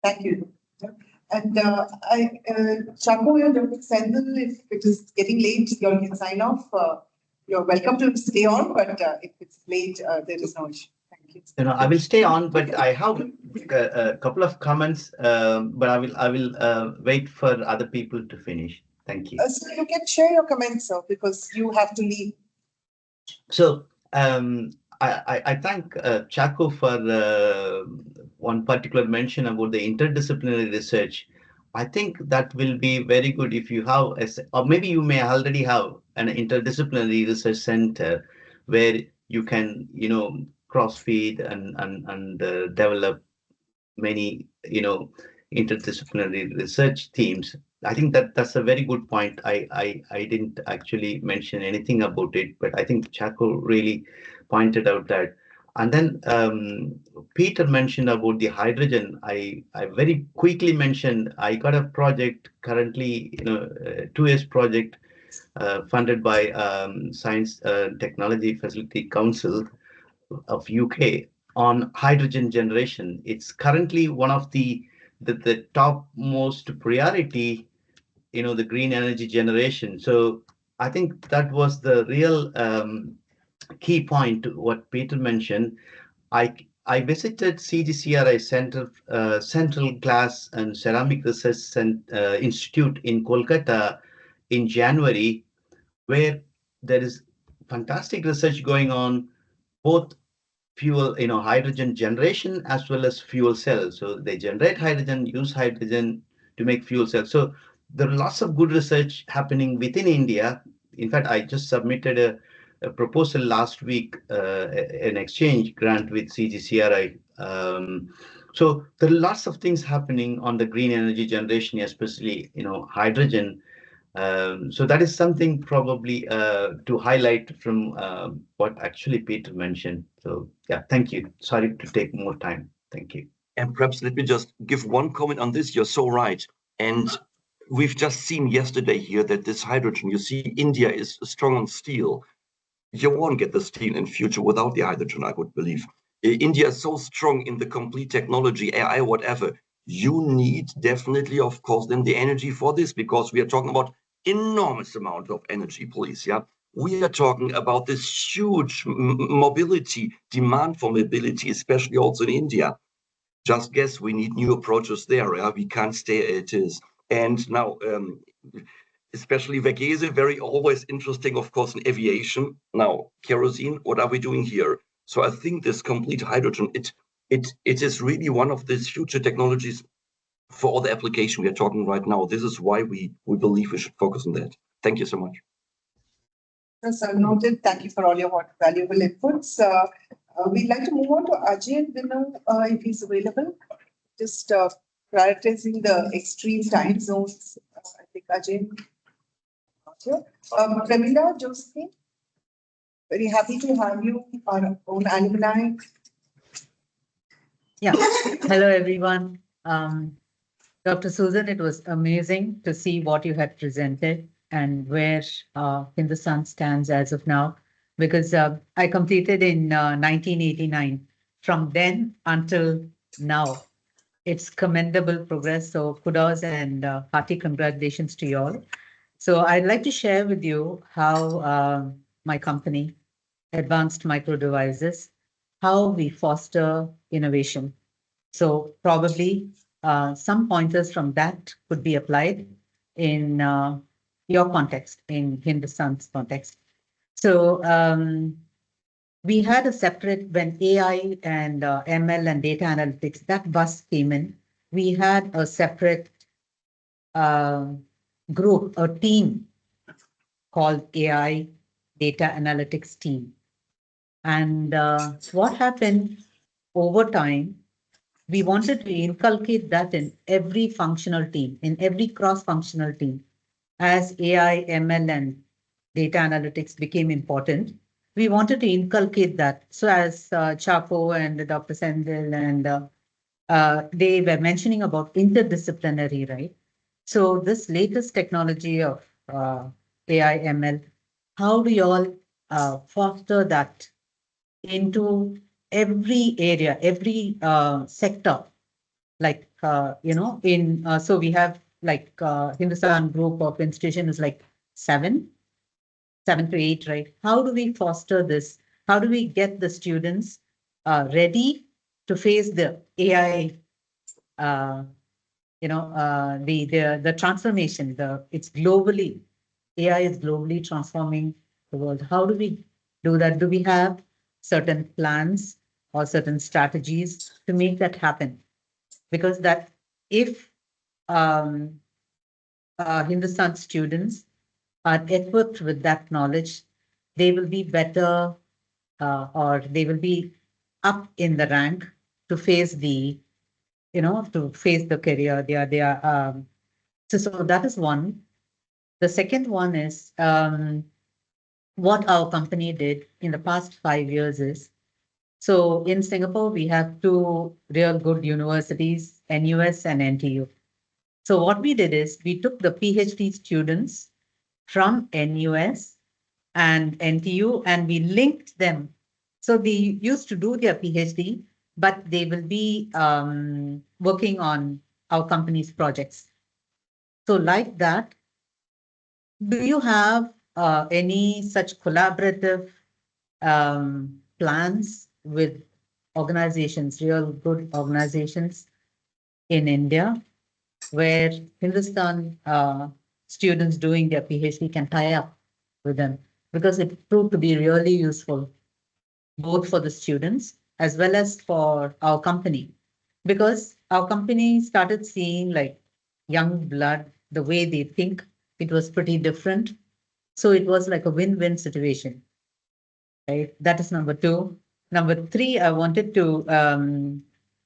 Thank you. And Chaco and Dr. Sendel, if it is getting late, you all can sign off. You're welcome to stay on, but if it's late, there is no issue. Thank you. I will stay on, but I have a couple of comments, but I will wait for other people to finish. Thank you. So you can share your comments, sir, because you have to leave. So I thank Chaco for one particular mention about the interdisciplinary research. I think that will be very good if you have, or maybe you may already have an interdisciplinary research center where you can, cross-feed and develop many, interdisciplinary research teams. I think that's a very good point. I didn't actually mention anything about it, but I think Chaco really pointed out that. And then Peter mentioned about the hydrogen. I very quickly mentioned I got a project currently, 2 years project funded by Science Technology Facility Council of UK on hydrogen generation. It's currently one of the top most priority, the green energy generation. So I think that was the real key point to what Peter mentioned. I visited CGCRI Central Glass and Ceramic Research Institute in Kolkata in January, where there is fantastic research going on, both fuel, hydrogen generation as well as fuel cells. So they generate hydrogen, use hydrogen to make fuel cells. So there are lots of good research happening within India. In fact, I just submitted a proposal last week, an exchange grant with CGCRI. So there are lots of things happening on the green energy generation, especially hydrogen. So that is something probably to highlight from what actually Peter mentioned. So yeah, thank you. Sorry to take more time. Thank you. And perhaps let me just give one comment on this. You're so right. And we've just seen yesterday here that this hydrogen, you see, India is strong on steel. You won't get the steel in future without the hydrogen, I would believe. India is so strong in the complete technology, AI, whatever. You need definitely, of course, then the energy for this, because we are talking about enormous amount of energy, please. Yeah, we are talking about this huge mobility, demand for mobility, especially also in India. Just guess we need new approaches there. Yeah? We can't stay as it is. And now, especially Vegese, very always interesting, of course, in aviation. Now, kerosene, what are we doing here? So I think this complete hydrogen, it is really one of these future technologies for all the application we are talking right now. This is why we believe we should focus on that. Thank you so much. Yes, noted. Thank you for all your valuable inputs. We'd like to move on to Ajay and Vinod, if he's available. Just prioritizing the extreme time zones. I think Ajay. Pramila, Josephine, very happy to have you, our own alumni. Yeah. Hello, everyone. Dr. Susan, it was amazing to see what you had presented and where Hindustan stands as of now, because I completed in 1989. From then until now, it's commendable progress. So kudos and hearty congratulations to you all. So I'd like to share with you how my company, Advanced Micro Devices, how we foster innovation. So probably some pointers from that could be applied in your context, in Hindustan's context. So we had a separate, when AI and ML and data analytics, that bus came in, we had a separate group, a team called AI Data Analytics Team. And what happened over time, we wanted to inculcate that in every functional team, in every cross-functional team. As AI, ML, and data analytics became important, we wanted to inculcate that. So as Chapo and Dr. Sendil and they were mentioning about interdisciplinary, right? So this latest technology of AI, ML, how do you all foster that into every area, every sector? Like, so we have like Hindustan group of institution is like 7 to 8, right? How do we foster this? How do we get the students ready to face the AI, the transformation, it's globally, AI is globally transforming the world. How do we do that? Do we have certain plans or certain strategies to make that happen? Because that if Hindustan students are equipped with that knowledge, they will be better or they will be up in the rank to face the, to face the career. So that is one. The second one is what our company did in the past 5 years is, so in Singapore, we have 2 real good universities, NUS and NTU. So what we did is we took the PhD students from NUS and NTU and we linked them. So they used to do their PhD, but they will be working on our company's projects. So like that, do you have any such collaborative plans with organizations, real good organizations in India, where Hindustan students doing their PhD can tie up with them? Because it proved to be really useful, both for the students as well as for our company. Because our company started seeing like young blood, the way they think, it was pretty different. So it was like a win-win situation, right? That is number two. Number three, I wanted to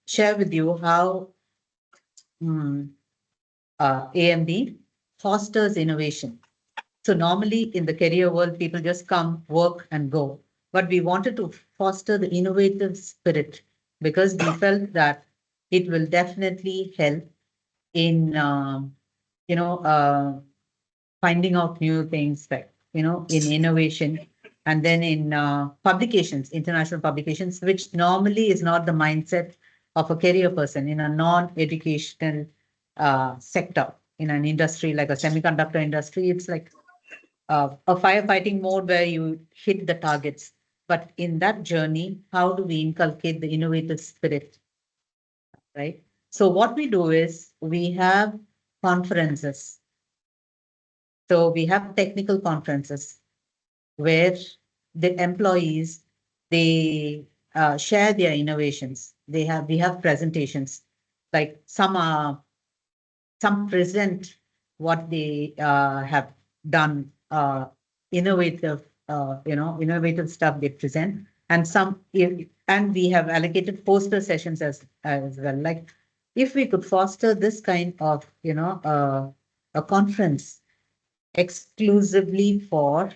share with you how AMD fosters innovation. So normally in the career world, people just come, work and go. But we wanted to foster the innovative spirit because we felt that it will definitely help in, finding out new things, like, in innovation, and then in publications, international publications, which normally is not the mindset of a career person in a non-educational sector. In an industry like a semiconductor industry, it's like a firefighting mode where you hit the targets. But in that journey, how do we inculcate the innovative spirit, right? So what we do is we have conferences. So we have technical conferences where the employees, they share their innovations. We have presentations, like some present what they have done, innovative stuff they present, and and we have allocated poster sessions as well. Like, if we could foster this kind of a conference exclusively for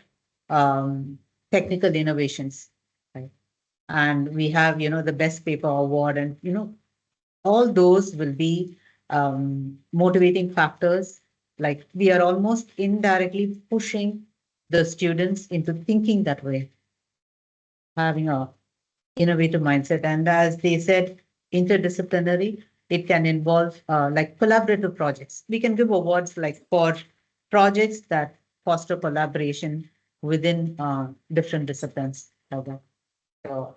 technical innovations, right? And we have the best paper award, and all those will be motivating factors. Like, we are almost indirectly pushing the students into thinking that way, having a innovative mindset. And as they said, interdisciplinary, it can involve like collaborative projects. We can give awards like for projects that foster collaboration within different disciplines like that. So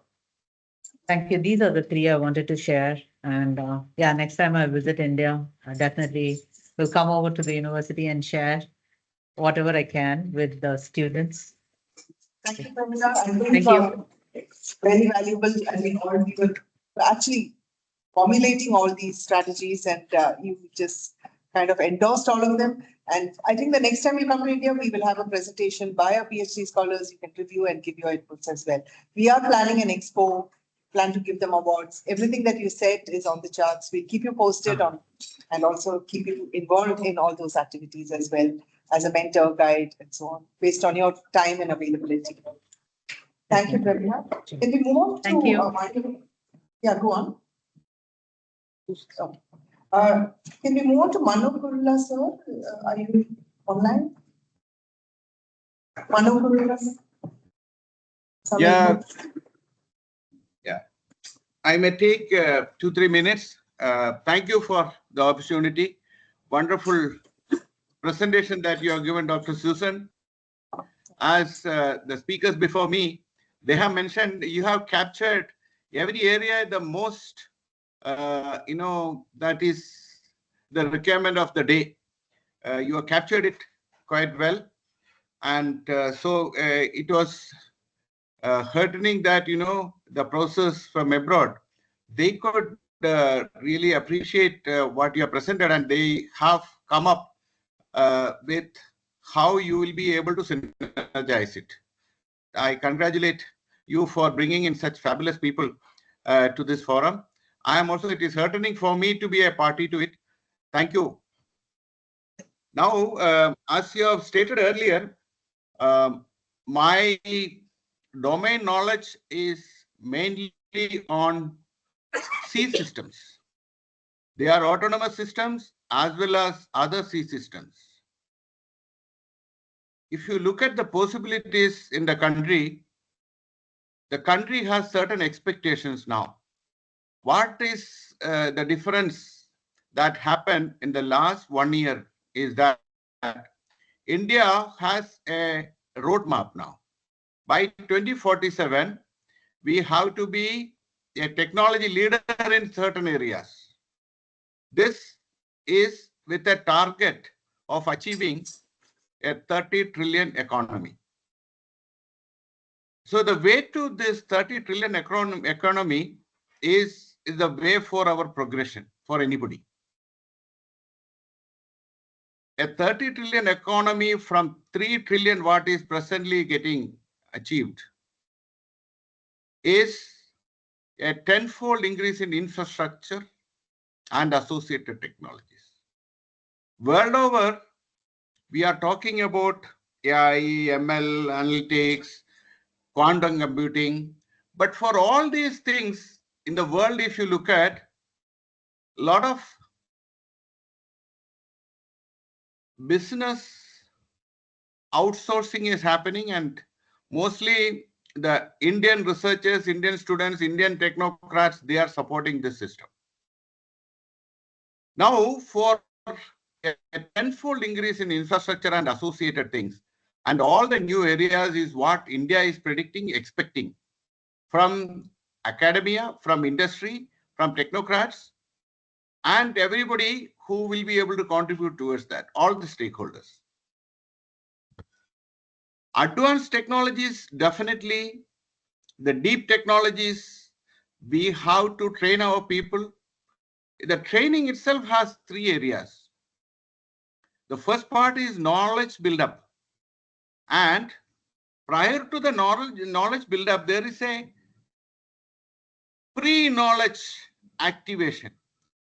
thank you. These are the three I wanted to share. And yeah, next time I visit India, I definitely will come over to the university and share whatever I can with the students. Thank you, Pramila. I think Thank you. it's very valuable. I mean, all we were actually formulating all these strategies, and you just kind of endorsed all of them. And I think the next time you come to India, we will have a presentation by our PhD scholars. You can review and give your inputs as well. We are planning an expo, plan to give them awards. Everything that you said is on the charts. We'll keep you posted on, and also keep you involved in all those activities as well, as a mentor, guide, and so on, based on your time and availability. Thank you, Pramila. Can we move on to? Thank you. Yeah, go on. Can we move on to Manu Kurula, sir? Are you online? Manu Kurula, sir? Yeah. I may take 2-3 minutes. Thank you for the opportunity. Wonderful presentation that you have given, Dr. Susan. As the speakers before me, they have mentioned you have captured every area the most, that is the requirement of the day. You have captured it quite well. And so it was heartening that, the process from abroad, they could really appreciate what you have presented, and they have come up with how you will be able to synergize it. I congratulate you for bringing in such fabulous people to this forum. It is heartening for me to be a party to it. Thank you. Now, as you have stated earlier, my domain knowledge is mainly on C systems. They are autonomous systems as well as other C systems. If you look at the possibilities in the country has certain expectations now. What is the difference that happened in the last 1 year is that India has a roadmap now. By 2047, we have to be a technology leader in certain areas. This is with a target of achieving a 30 trillion economy. So the way to this 30 trillion economy is the way for our progression for anybody. a 30 trillion economy from 3 trillion what is presently getting achieved is a tenfold increase in infrastructure and associated technologies. World over, we are talking about AI, ML, analytics, quantum computing. But for all these things in the world, if you look at, a lot of business outsourcing is happening, and mostly the Indian researchers, Indian students, Indian technocrats, they are supporting this system. Now, for a tenfold increase in infrastructure and associated things, and all the new areas is what India is predicting, expecting from academia, from industry, from technocrats, and everybody who will be able to contribute towards that, all the stakeholders. Advanced technologies, definitely the deep technologies, we have to train our people. The training itself has 3 areas. The first part is knowledge build-up. And prior to the knowledge build-up, there is a pre-knowledge activation.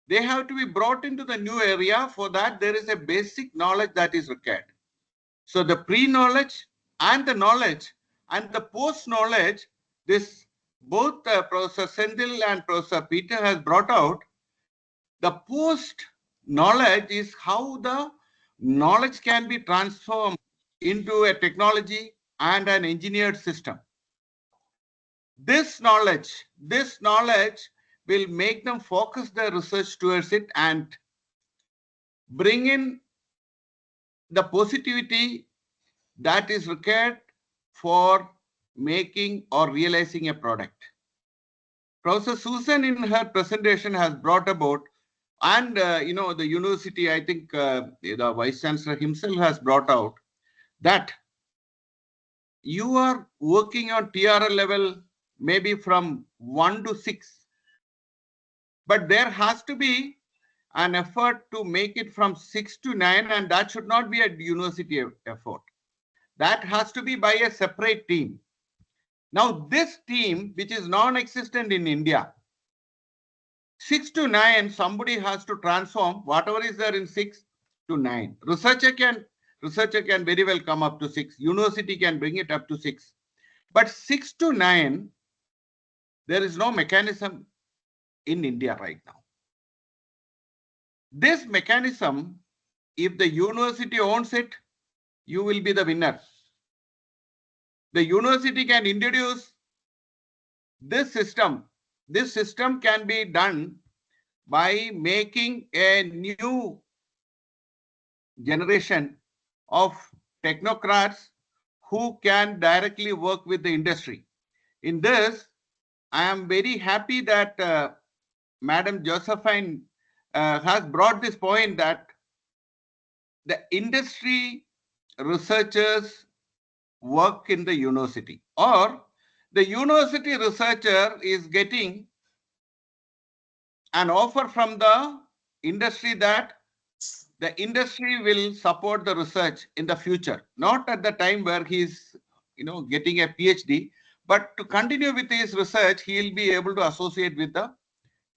They have to be brought into the new area. For that, there is a basic knowledge that is required. So the pre-knowledge and the knowledge and the post-knowledge, this both Professor Senthil and Professor Peter has brought out. The post-knowledge is how the knowledge can be transformed into a technology and an engineered system. This knowledge will make them focus their research towards it and bring in the positivity that is required for making or realizing a product. Professor Susan in her presentation has brought about, and the university, I think the Vice Chancellor himself has brought out that you are working on TRL level maybe from 1 to 6. But there has to be an effort to make it from 6 to 9, and that should not be a university effort. That has to be by a separate team. Now, this team, which is non-existent in India, 6 to 9, somebody has to transform whatever is there in 6 to 9. Researcher can very well come up to 6. University can bring it up to 6. But 6 to 9, there is no mechanism in India right now. This mechanism, if the university owns it, you will be the winner. The university can introduce this system. This system can be done by making a new generation of technocrats who can directly work with the industry. In this, I am very happy that Madam Josephine has brought this point that the industry researchers work in the university, or the university researcher is getting an offer from the industry that the industry will support the research in the future, not at the time where he's getting a PhD, but to continue with his research, he'll be able to associate with the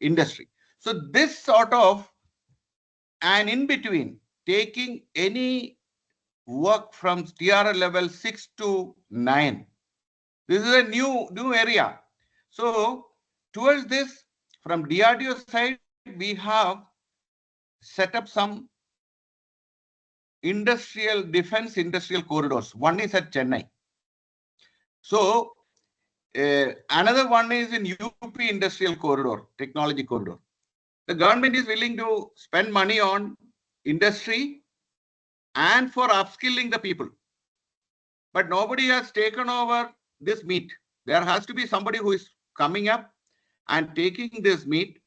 industry. So this sort of an in-between, taking any work from TRL level 6 to 9. This is a new area. So towards this, from DRDO side, we have set up some defense industrial corridors. One is at Chennai. So another one is in UP industrial corridor, technology corridor. The government is willing to spend money on industry and for upskilling the people. But nobody has taken over this meat. There has to be somebody who is coming up and taking this meat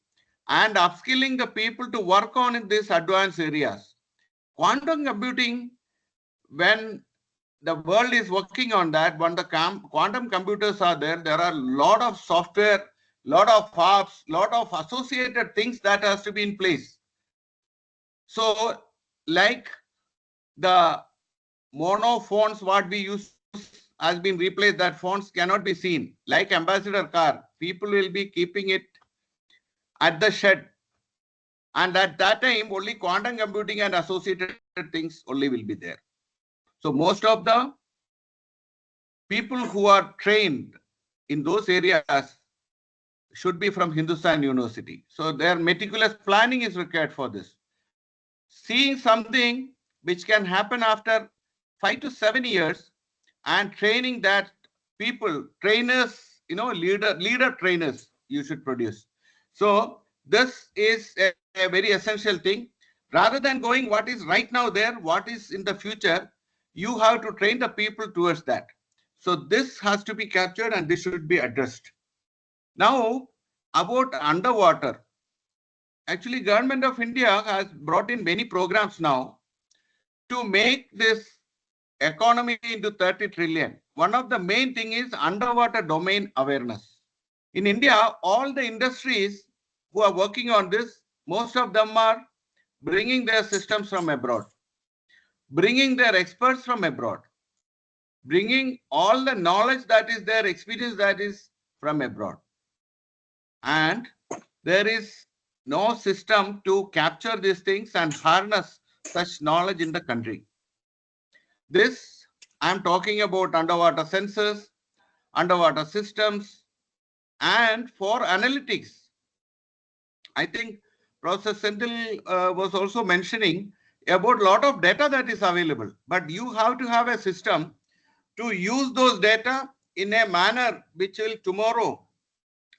and upskilling the people to work on these advanced areas. Quantum computing, when the world is working on that, when the quantum computers are there, there are a lot of software, lot of apps, lot of associated things that has to be in place. So like the mono fonts what we use has been replaced. That fonts cannot be seen. Like Ambassador car, people will be keeping it at the shed. And at that time, only quantum computing and associated things only will be there. So most of the people who are trained in those areas should be from Hindustan University. So their meticulous planning is required for this. Seeing something which can happen after 5 to 7 years and training that people, trainers, leader trainers you should produce. So this is a very essential thing. Rather than going what is right now there, what is in the future, you have to train the people towards that. So this has to be captured and this should be addressed. Now, about underwater. Actually, Government of India has brought in many programs now to make this economy into 30 trillion. One of the main thing is underwater domain awareness. In India, all the industries who are working on this, most of them are bringing their systems from abroad, bringing their experts from abroad, bringing all the knowledge that is their experience that is from abroad. And there is no system to capture these things and harness such knowledge in the country. This, I'm talking about underwater sensors, underwater systems, and for analytics. I think Professor Senthil was also mentioning about a lot of data that is available, but you have to have a system to use those data in a manner which will tomorrow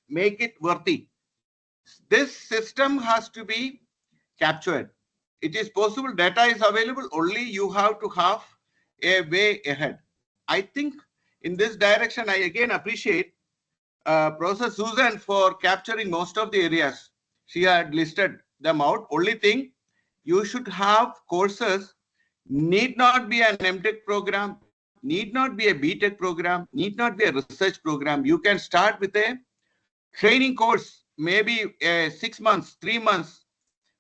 make it worthy. This system has to be captured. It is possible, data is available, only you have to have a way ahead. I think in this direction, I again appreciate Professor Susan for capturing most of the areas. She had listed them out. Only thing, you should have courses, need not be an M.Tech program, need not be a B.Tech program, need not be a research program. You can start with a training course, maybe 6 months, 3 months,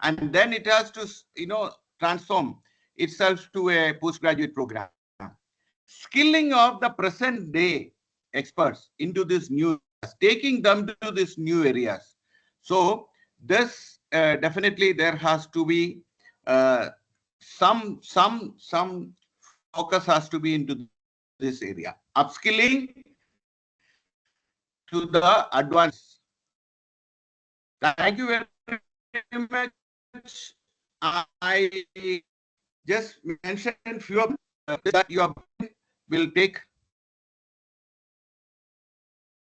and then it has to, transform itself to a postgraduate program. Skilling of the present day experts into this new, taking them to these new areas. So this definitely there has to be some focus has to be into this area. Upskilling to the advanced. Thank you very much. I just mentioned few of that you will take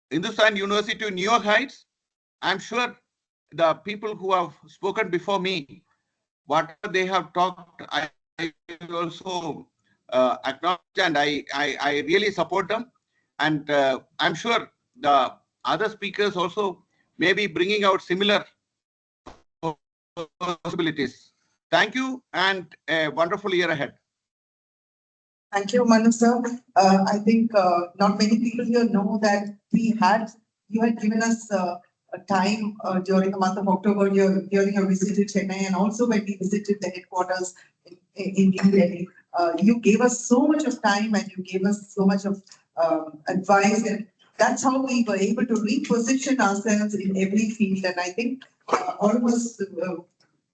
Hindustan University to newer heights. I'm sure the people who have spoken before me, whatever they have talked, I also acknowledge and I really support them. And I'm sure the other speakers also may be bringing out similar possibilities. Thank you and a wonderful year ahead. Thank you, Manu sir. I think not many people here know that you had given us a time during the month of October during your visit to Chennai, and also when we visited the headquarters in New Delhi. You gave us so much of time and you gave us so much of advice, and that's how we were able to reposition ourselves in every field. And I think all of us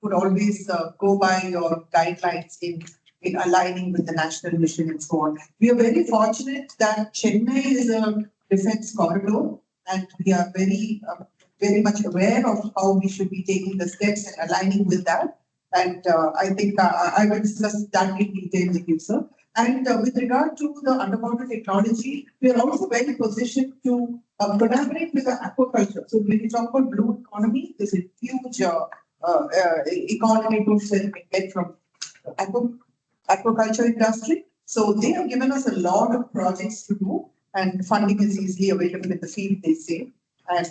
would always go by your guidelines in aligning with the national mission and so on. We are very fortunate that Chennai is a defense corridor, and we are very much aware of how we should be taking the steps and aligning with that. And I think I will discuss that in detail with you, sir. And with regard to the underwater technology, we are also well positioned to collaborate with the aquaculture. So when we talk about blue economy, there's a huge economy boost that we get from aquaculture industry. So they have given us a lot of projects to do, and funding is easily available in the field, they say. And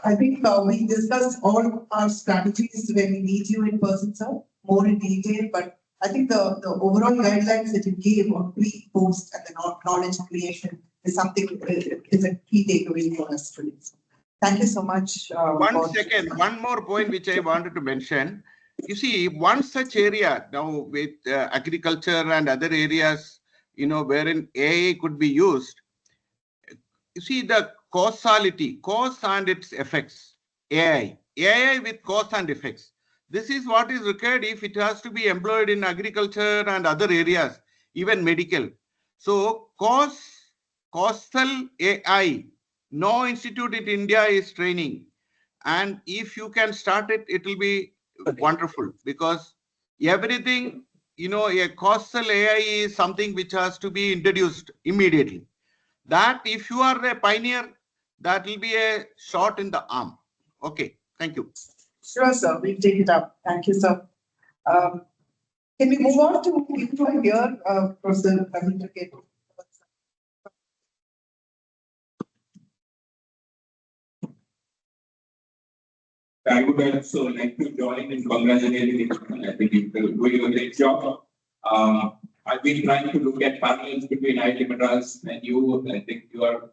I think we discussed all our strategies when we meet you in person, sir, more in detail. But I think the overall guidelines that you gave on pre, post, and the knowledge creation is something is a key takeaway for us today. Thank you so much. One more point which I wanted to mention. You see, one such area now with agriculture and other areas, wherein AI could be used. You see the causality, cause and its effects. AI with cause and effects. This is what is required if it has to be employed in agriculture and other areas, even medical. So causal AI, no institute in India is training. And if you can start it, it will be wonderful, because everything, a causal AI is something which has to be introduced immediately. That if you are a pioneer, that will be a shot in the arm. Okay, thank you. Sure, sir. We'll take it up. Thank you, sir. Can we move on to people who are here, Professor Kathmandu? I would also like to join in congratulating him. I think he's doing a great job. I've been trying to look at parallels between IIT Madras and you. I think you are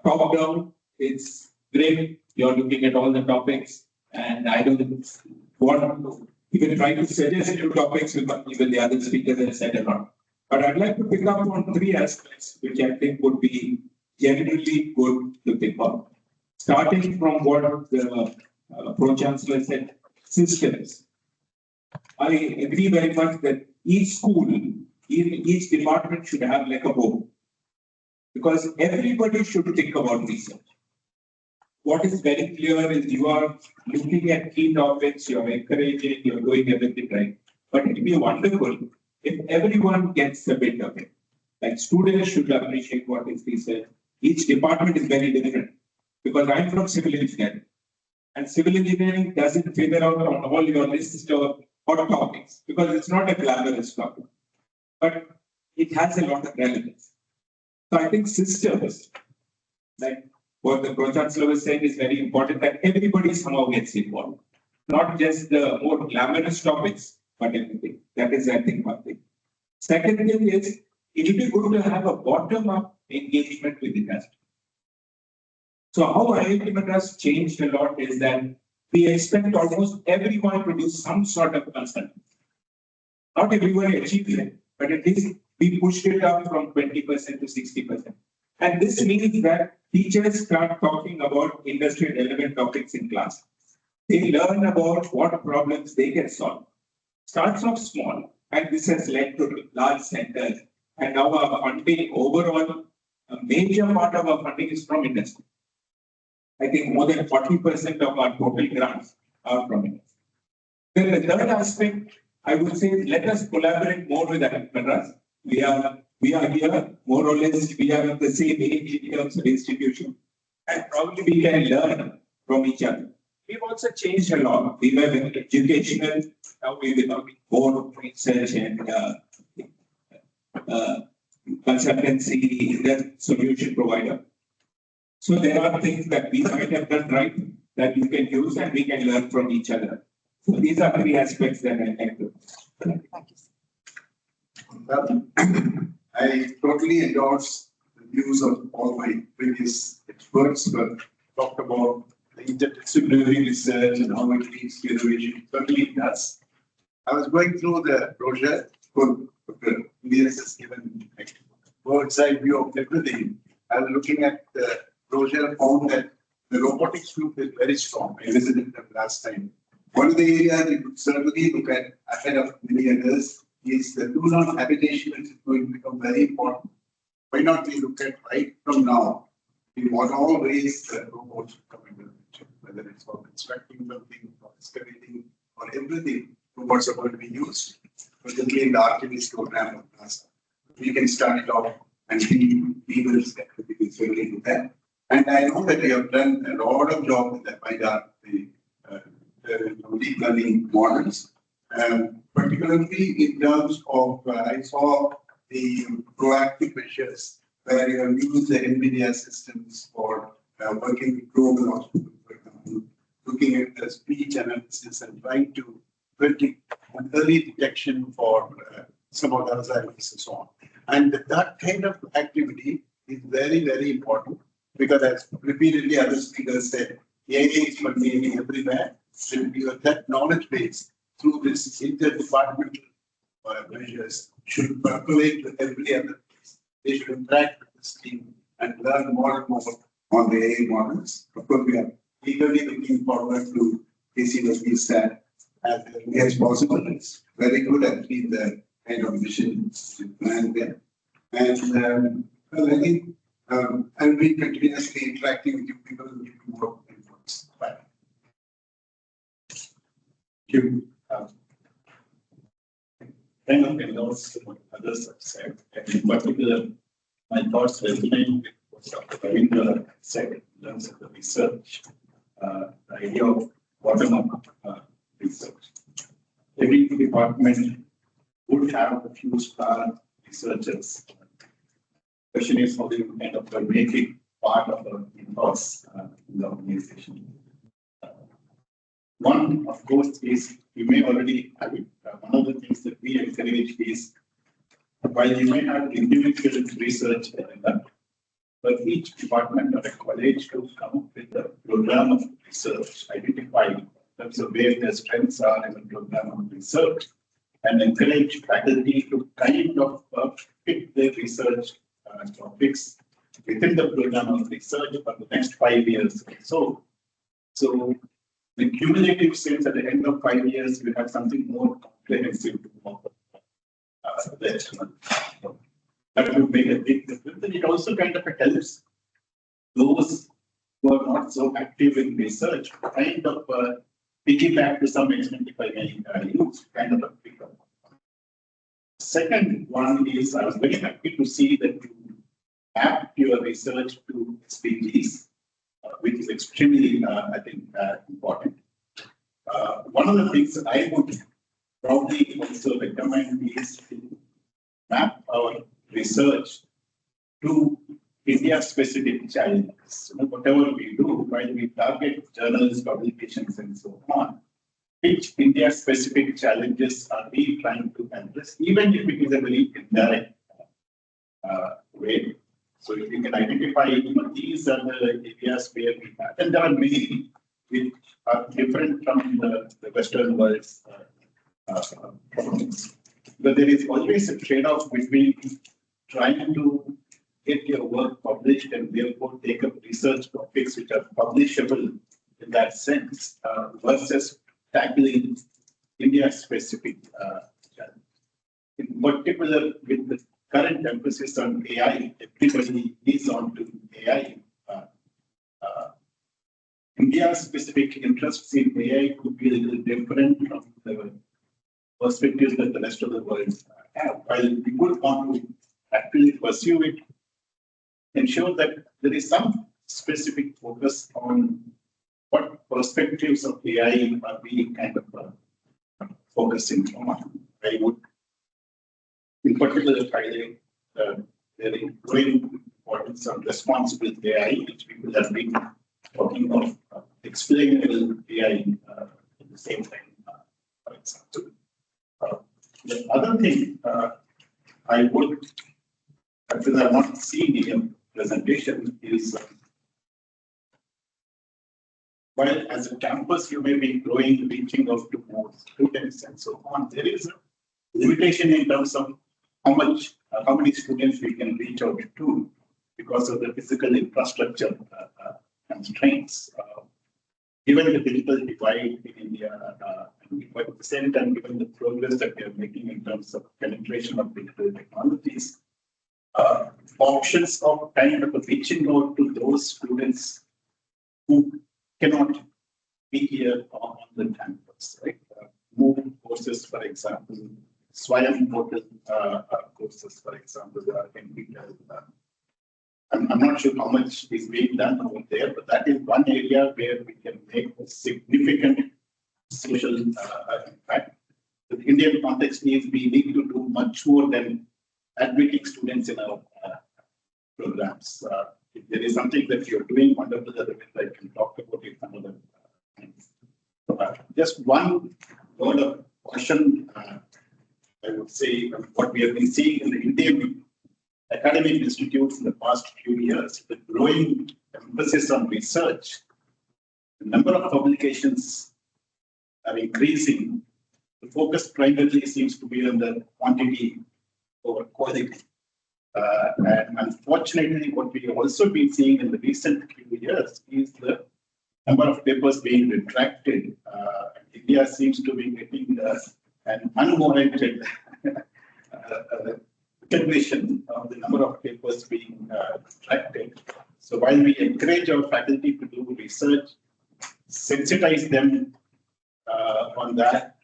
top down. It's great. You're looking at all the topics, and I don't want to even try to suggest new topics because even the other speakers have said a lot. But I'd like to pick up on three aspects which I think would be generally good to think of. Starting from what the Pro-Chancellor said, systems. I agree very much that each school, each department should have like a book, because everybody should think about research. What is very clear is you are looking at key topics, you're encouraging, you're doing everything right. But it would be wonderful if everyone gets a bit of it. Like students should appreciate what is research. Each department is very different, because I'm from civil engineering. And civil engineering doesn't figure out on all your lists of hot topics, because it's not a glamorous topic, but it has a lot of relevance. So I think systems, like what the Pro-Chancellor was saying, is very important, that everybody somehow gets involved. Not just the more glamorous topics, but everything. That is, I think, one thing. Second thing is, it would be good to have a bottom-up engagement with industry. So how IIT Madras changed a lot is that we expect almost everyone to do some sort of consulting. Not everyone achieves it, but at least we pushed it up from 20% to 60%. And this means that teachers start talking about industry relevant topics in class. They learn about what problems they can solve. Starts off small, and this has led to large centers. And now our funding overall, a major part of our funding is from industry. I think more than 40% of our total grants are from industry. Then the third aspect, I would say, let us collaborate more with IIT Madras. We are here, more or less, we are of the same age in terms of institution, and probably we can learn from each other. We've also changed a lot. We were very educational, now we become more research and consultancy, the solution provider. So there are things that we might have done right that you can use and we can learn from each other. So these are three aspects that I like to. Well, I totally endorse the views of all my previous experts who talked about the interdisciplinary research and how it leads to innovation. Certainly it does. I was going through the brochure for Indians has given a bird's eye view of everything. I was looking at the brochure, found that the robotics group is very strong. I visited them last time. One of the areas we could certainly look at ahead of many others is the do-not habitation, which is going to become very important. Why not we look at right from now, in what all ways the robots should come into the picture, whether it's for constructing something, for excavating, or everything, robots are going to be used. Particularly in the Artemis program of NASA. We can start it off and we will step into that. And I know that we have done a lot of job with the FIIPE, the deep learning models, particularly in terms of, I saw the proactive measures where you have used the NVIDIA systems for working with global hospitals, for example, looking at the speech analysis and trying to predict an early detection for some of the Alzheimer's and so on. And that kind of activity is very, very important because, as repeatedly other speakers said, AI is permeating everywhere. So you have that knowledge base. through this interdepartmental measures should percolate to every other place. They should interact with this team and learn more and more on the AI models. Of course, we are eagerly looking forward to KCW STAT as early as possible. It's very good actually the kind of vision plan there. And well, I think I'll be continuously interacting with you people and giving more inputs. Bye. Thank you. Kind of endorse what others have said, and in particular, my thoughts resonate with what Dr. Ravindra said in terms of the research, the idea of bottom-up research. Every department would have a few star researchers. Question is how do you kind of make it part of an ethos in the organization. One, of course, is you may already have it. One of the things that we encourage is while you may have individual research agenda, but each department or a college to come up with a program of research, identify in terms of where their strengths are in the program of research, and encourage faculty to kind of fit their research topics within the program of research for the next 5 years. So the cumulative sense at the end of 5 years, we have something more comprehensive to offer. That would make a big difference. And it also kind of helps those who are not so active in research kind of piggyback to some extent, if I may use, kind of a pickup. Second one is I was very happy to see that you map your research to SDGs, which is extremely, I think, important. One of the things that I would probably also recommend is to map our research to India-specific challenges. Whatever we do, while we target journals, publications, and so on, which India-specific challenges are we trying to address, even if it is a very indirect way. So if you can identify, these are the areas where we have, and there are many which are different from the Western world's problems. But there is always a trade-off between trying to get your work published and therefore take up research topics which are publishable in that sense versus tackling India-specific challenges. In particular, with the current emphasis on AI, everybody is on to AI. India-specific interests in AI could be a little different from the perspectives that the rest of the world have. While we would want to actually pursue it, ensure that there is some specific focus on what perspectives of AI are we kind of focusing on. I would, in particular, highlight the very growing importance of responsible AI, which people have been talking of explainable AI at the same time, for example. The other thing I would, because I've not seen in your presentation, is while as a campus you may be growing, reaching out to more students and so on, there is a limitation in terms of how many students we can reach out to because of the physical infrastructure constraints. Given the digital divide in India, but at the same time, given the progress that we are making in terms of penetration of digital technologies, options of kind of reaching out to those students who cannot be here on the campus, right? Move courses, for example, Swayam portal courses, for example, can be I'm not sure how much is being done over there, but that is one area where we can make a significant social impact. The Indian context means we need to do much more than admitting students in our programs. If there is something that you're doing wonderful, I can talk about it another time. Just one word of caution, I would say, what we have been seeing in the Indian academic institutes in the past few years, the growing emphasis on research, the number of publications are increasing the focus primarily seems to be on the quantity over quality. And unfortunately, what we have also been seeing in the recent few years is the number of papers being retracted. India seems to be getting an unwarranted recognition of the number of papers being retracted. So while we encourage our faculty to do research, sensitize them on that,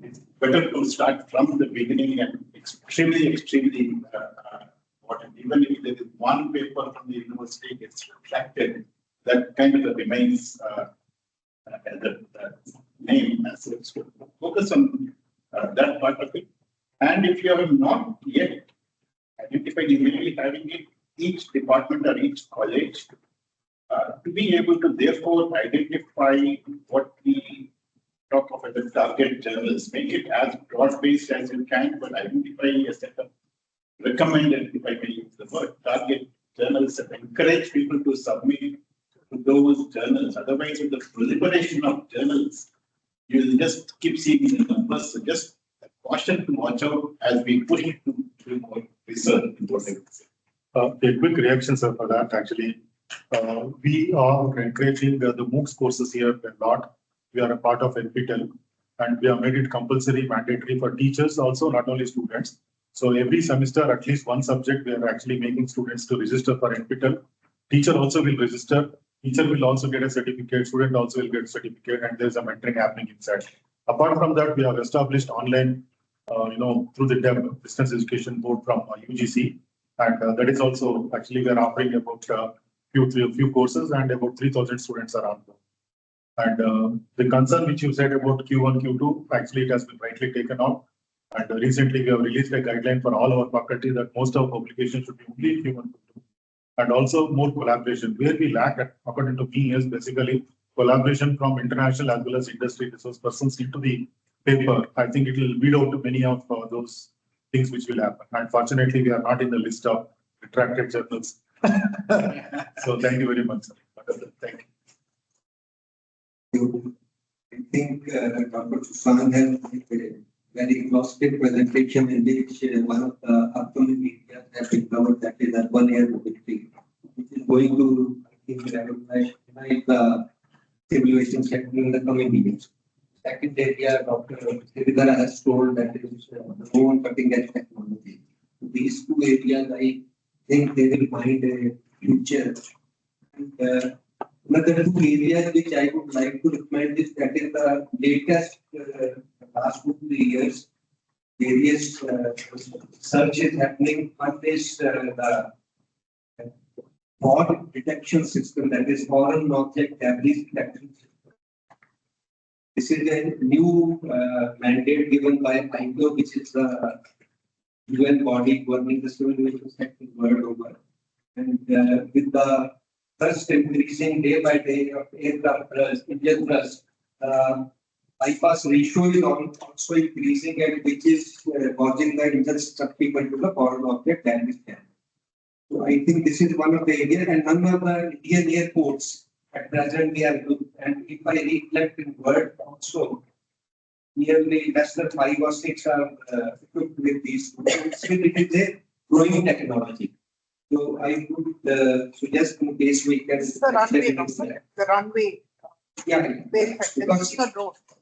it's better to start from the beginning and extremely important. Even if there is one paper from the university gets retracted, that kind of remains the name as well. So focus on that part of it. And if you have not yet identified, you may be having it each department or each college to be able to therefore identify what we talk of as the target journals. Make it as broad-based as you can, but identify a set of recommended, if I may use the word, target journals that encourage people to submit to those journals. Otherwise, with the proliferation of journals, you'll just keep seeing the numbers. So just a caution to watch out as we push it to do more research. A quick reaction, sir, for that actually. We are encouraging the MOOCs courses here a lot. We are a part of NPTEL and we have made it compulsory, mandatory for teachers also, not only students. So every semester, at least one subject, we are actually making students to register for NPTEL. Teacher also will register. Teacher will also get a certificate. Student also will get a certificate, and there's a mentoring happening inside. Apart from that, we have established online, through the DEB, Distance Education Board from UGC. And that is also actually we are offering about a few courses and about 3,000 students are on board. And the concern which you said about Q1, Q2, actually it has been rightly taken on. And recently we have released a guideline for all our faculty that most of publications should be only Q1, Q2. And also more collaboration. Where we lack, according to me, is basically collaboration from international as well as industry resource persons into the paper. I think it will weed out many of those things which will happen. And fortunately, we are not in the list of retracted journals. So thank you very much, sir. Thank you. I think Dr. Susan has a very exhaustive presentation in which one of the upcoming areas has been covered, that is urban air mobility, which is going to, I think, revolutionize the civilization sector in the coming years. Second area, Dr. Sridhar has told, that is the own cutting edge technology. These two areas, I think they will find a future. And another two areas which I would like to recommend is that is the latest last 2 years, various searches happening. One is the fraud detection system, that is foreign object debris detection system. This is a new mandate given by ISO, which is the UN body governing the civil aviation sector world over. And with the thrust increasing day by day of aircraft thrust, engine thrust, bypass ratio is also increasing, and which is causing the engines subsequent to the foreign object damage. So I think this is one of the areas, and none of the Indian airports at present we are good. And if I reflect in world also, nearly less than 5 or 6 are equipped with these. Still, it is a growing technology. So I would suggest in case we can. It's the runway, the runway. Yeah, because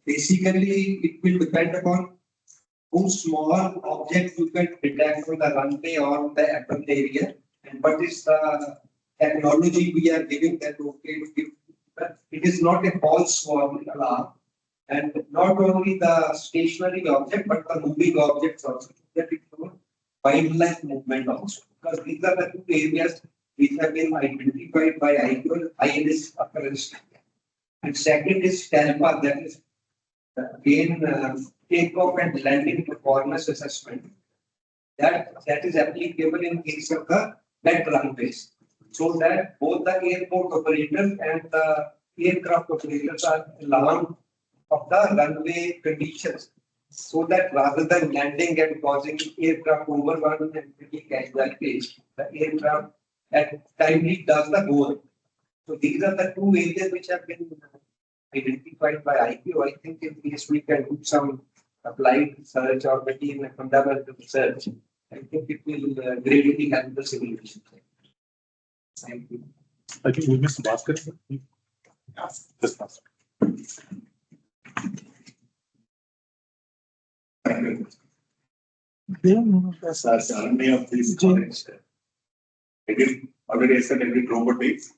basically it will depend upon how small object you can detect from the runway or the urban area, and what is the technology we are giving that okay to give. But it is not a false alarm, and not only the stationary object but the moving objects also. That it wildlife movement also, because these are the two areas which have been identified by ISSN occurrence. And second is TELPA, that is again takeoff and landing performance assessment. That is applicable in case of the wet runways, so that both the airport operators and the aircraft operators are alarmed of the runway conditions, so that rather than landing and causing aircraft overrun and pretty casualties, the aircraft at timely does the goal. So these are the two areas which have been identified by IPO, I think in case we can do some applied research or maybe in a fundamental research, I think it will greatly help the simulation. Thank you. I think we missed Bhaskaran. Yes, this Bhaskaran. As alumni of this college, I did already said I did robotics.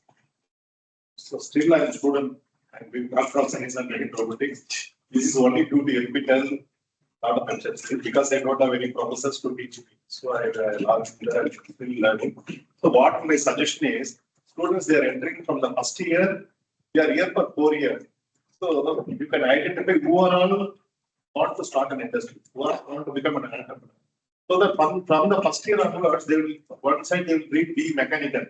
So still I'm a student and we got from science and I robotics. This is only due to NPTEL, lot of mentions because I don't have any professors to teach me. So I still learning. So what my suggestion is, students they are entering from the first year, they are here for 4 years. So you can identify who are all want to start an industry, who are want to become an entrepreneur. So that from the first year onwards, they will one side they will read B mechanical,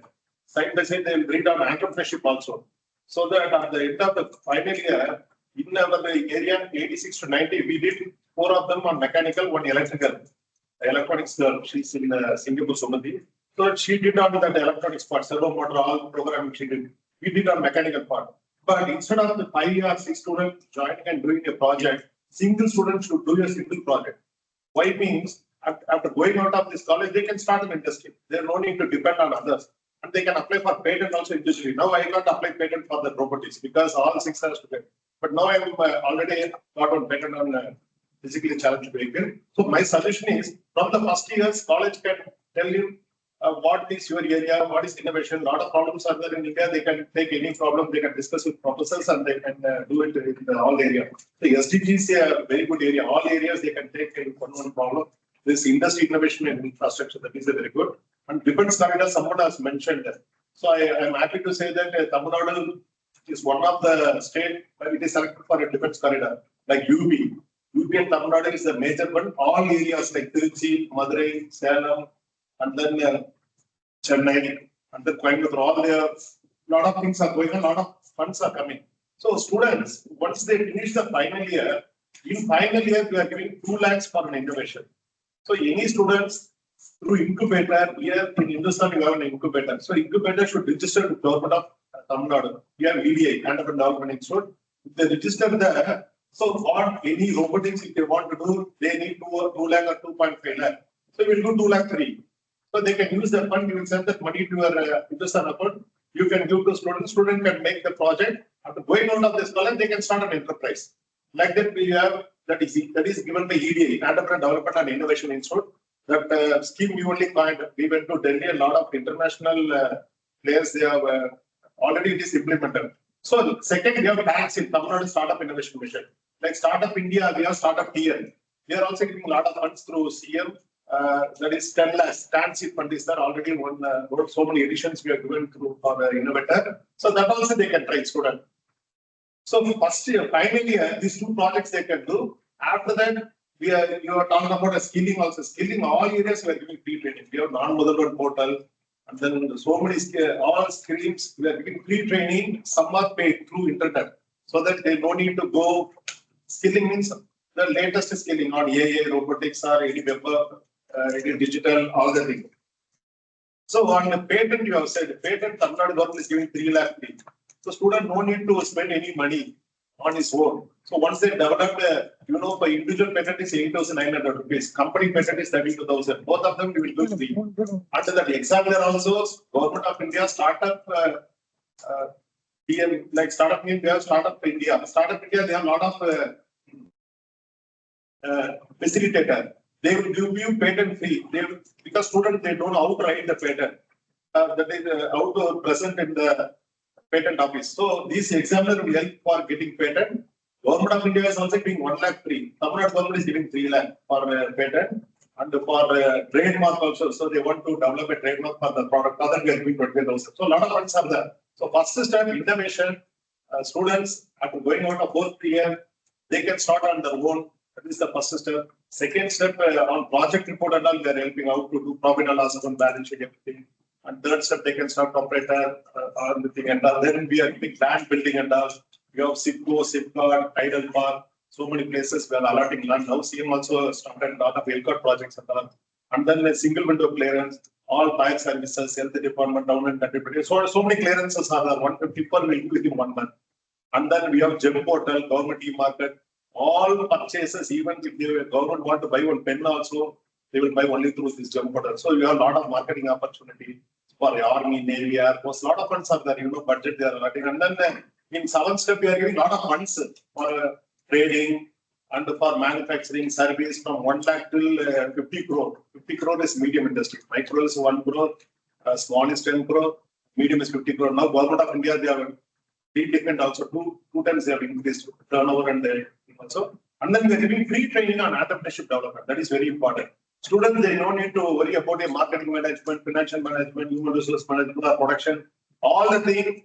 side by side they will read on entrepreneurship also. So that at the end of the final year, in our area 86 to 90, we did 4 of them on mechanical, 1 electrical. The electronics girl, she's in Singapore, Sumati. So she did on that electronics part, servo motor, all programming she did. We did on mechanical part. But instead of the 5 or 6 students joining and doing a project, single student should do a single project. Why means after going out of this college, they can start an industry. There's no need to depend on others. And they can apply for patent also individually. Now I can't apply patent for the robotics because all 6 are students. But now I am already got one patent on physically challenged vehicle. So my suggestion is from the first years, college can tell you what is your area, what is innovation. A lot of problems are there in India. They can take any problem, they can discuss with professors and they can do it in all areas. The SDG is a very good area. All areas they can take one problem. This industry innovation and infrastructure, that is a very good. And defense corridor, someone has mentioned that. So I am happy to say that Tamil Nadu is one of the state where it is selected for a defense corridor, like UP. UP and Tamil Nadu is the major one. All areas like Tiruchi, Madurai, Salem, and then Chennai, and then Coimbatore, all there, lot of things are going on, a lot of funds are coming. So students, once they finish the final year, in final year, we are giving 2 lakhs for an innovation. So any students through incubator, here in Hindustan, we have an incubator. So incubator should register with government of Tamil Nadu. We have VDI, Underdevelopment Development Institute. If they register there, so what any robotics, if they want to do, they need 2 lakh or 2.5 lakh. So we will do 2 lakh 3. So they can use that fund, you will send that money to your Hindustan account. You can give to students, student can make the project. After going out of this college, they can start an enterprise. Like that we have, that is given by EDI, Entrepreneur Development and Innovation Institute. That scheme we only coined. We went to Delhi, a lot of international players, they have already it is implemented. So second, we have tax in Tamil Nadu Startup Innovation Mission. Like Startup India, we have Startup here. We are also giving a lot of funds through CM. That is 10 lakhs. Transit fund is there already one. So many editions we are given through for the innovator. So that also they can try student. So first year, final year, these 2 projects they can do. After that, you are talking about a skilling also. Skilling all areas we are giving free training. We have non-motherboard portal, and then so many all streams we are giving free training. Some are paid through internet, so that they no need to go. Skilling means the latest skilling on AA, robotics, or any web, any digital, all the things. So on the patent, you have said patent, Tamil Nadu government is giving 3 lakh. So student no need to spend any money on his own. So once they develop, for individual patent is 8,900 rupees. Company patent is 32,000. Both of them we will do free. After that, examiner also, Government of India, Startup, PM, like Startup India, they have Startup India. Startup India, they have a lot of facilitator. They will give you patent free. Because students, they don't know how to write the patent. That is how to present in the patent office. So these examiner will help for getting patent. Government of India is also giving 1 lakh free. Tamil Nadu government is giving 3 lakh for patent and for trademark also. So they want to develop a trademark for the product. Other we are giving 20,000. So a lot of funds are there. So first step innovation. Students after going out of 4th year, they can start on their own. That is the first step. Second step on project report and all, we are helping out to do profit and loss account, balance sheet, everything. And third step, they can start operator on the thing. And then we are giving land building and all. We have SIPCO, SIPCOT, Tidal Park, so many places we are allotting land. Now CM also started a lot of ELCOT projects and all. And then a single window clearance, all fire services, health department, government, everybody. So many clearances are there. 150 people will be within 1 month. And then we have gem portal, government e-market, all purchases, even if the government want to buy one pen also, they will buy only through this gem portal. So we have a lot of marketing opportunity for the army, navy, air force. A lot of funds are there, budget they are allotting. And then in 7th step, we are giving a lot of funds for trading and for manufacturing service from 1 lakh till 50 crore. 50 crore is medium industry. Micro is 1 crore, small is 10 crore, medium is 50 crore. Now, Government of India, they have different also two times they have increased turnover and the also. And then we are giving free training on entrepreneurship development. That is very important. Students, they don't need to worry about a marketing management, financial management, human resource management, or production, all the things.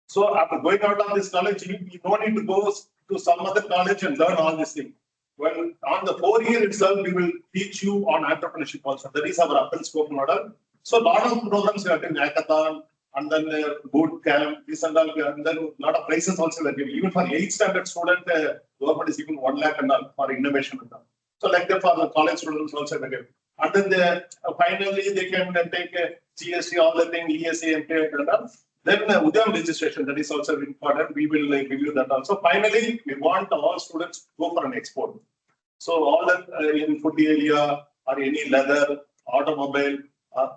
So after going out of this college, you don't need to go to some other college and learn all these things. Well, on the 4-year itself, we will teach you on entrepreneurship also. That is our upper scope model. So a lot of programs we are doing, hackathon, and then boot camp, this and all, and then a lot of prizes also we are giving. Even for 8th standard student, government is giving 1 lakh and all for innovation and all. So like that for the college students also we are giving. And then finally they can take GST, all the thing, ESA, M.B.A. and all. Then Udyam registration, that is also important. We will give you that also. Finally, we want all students to go for an export. So all that in food area or any leather, automobile,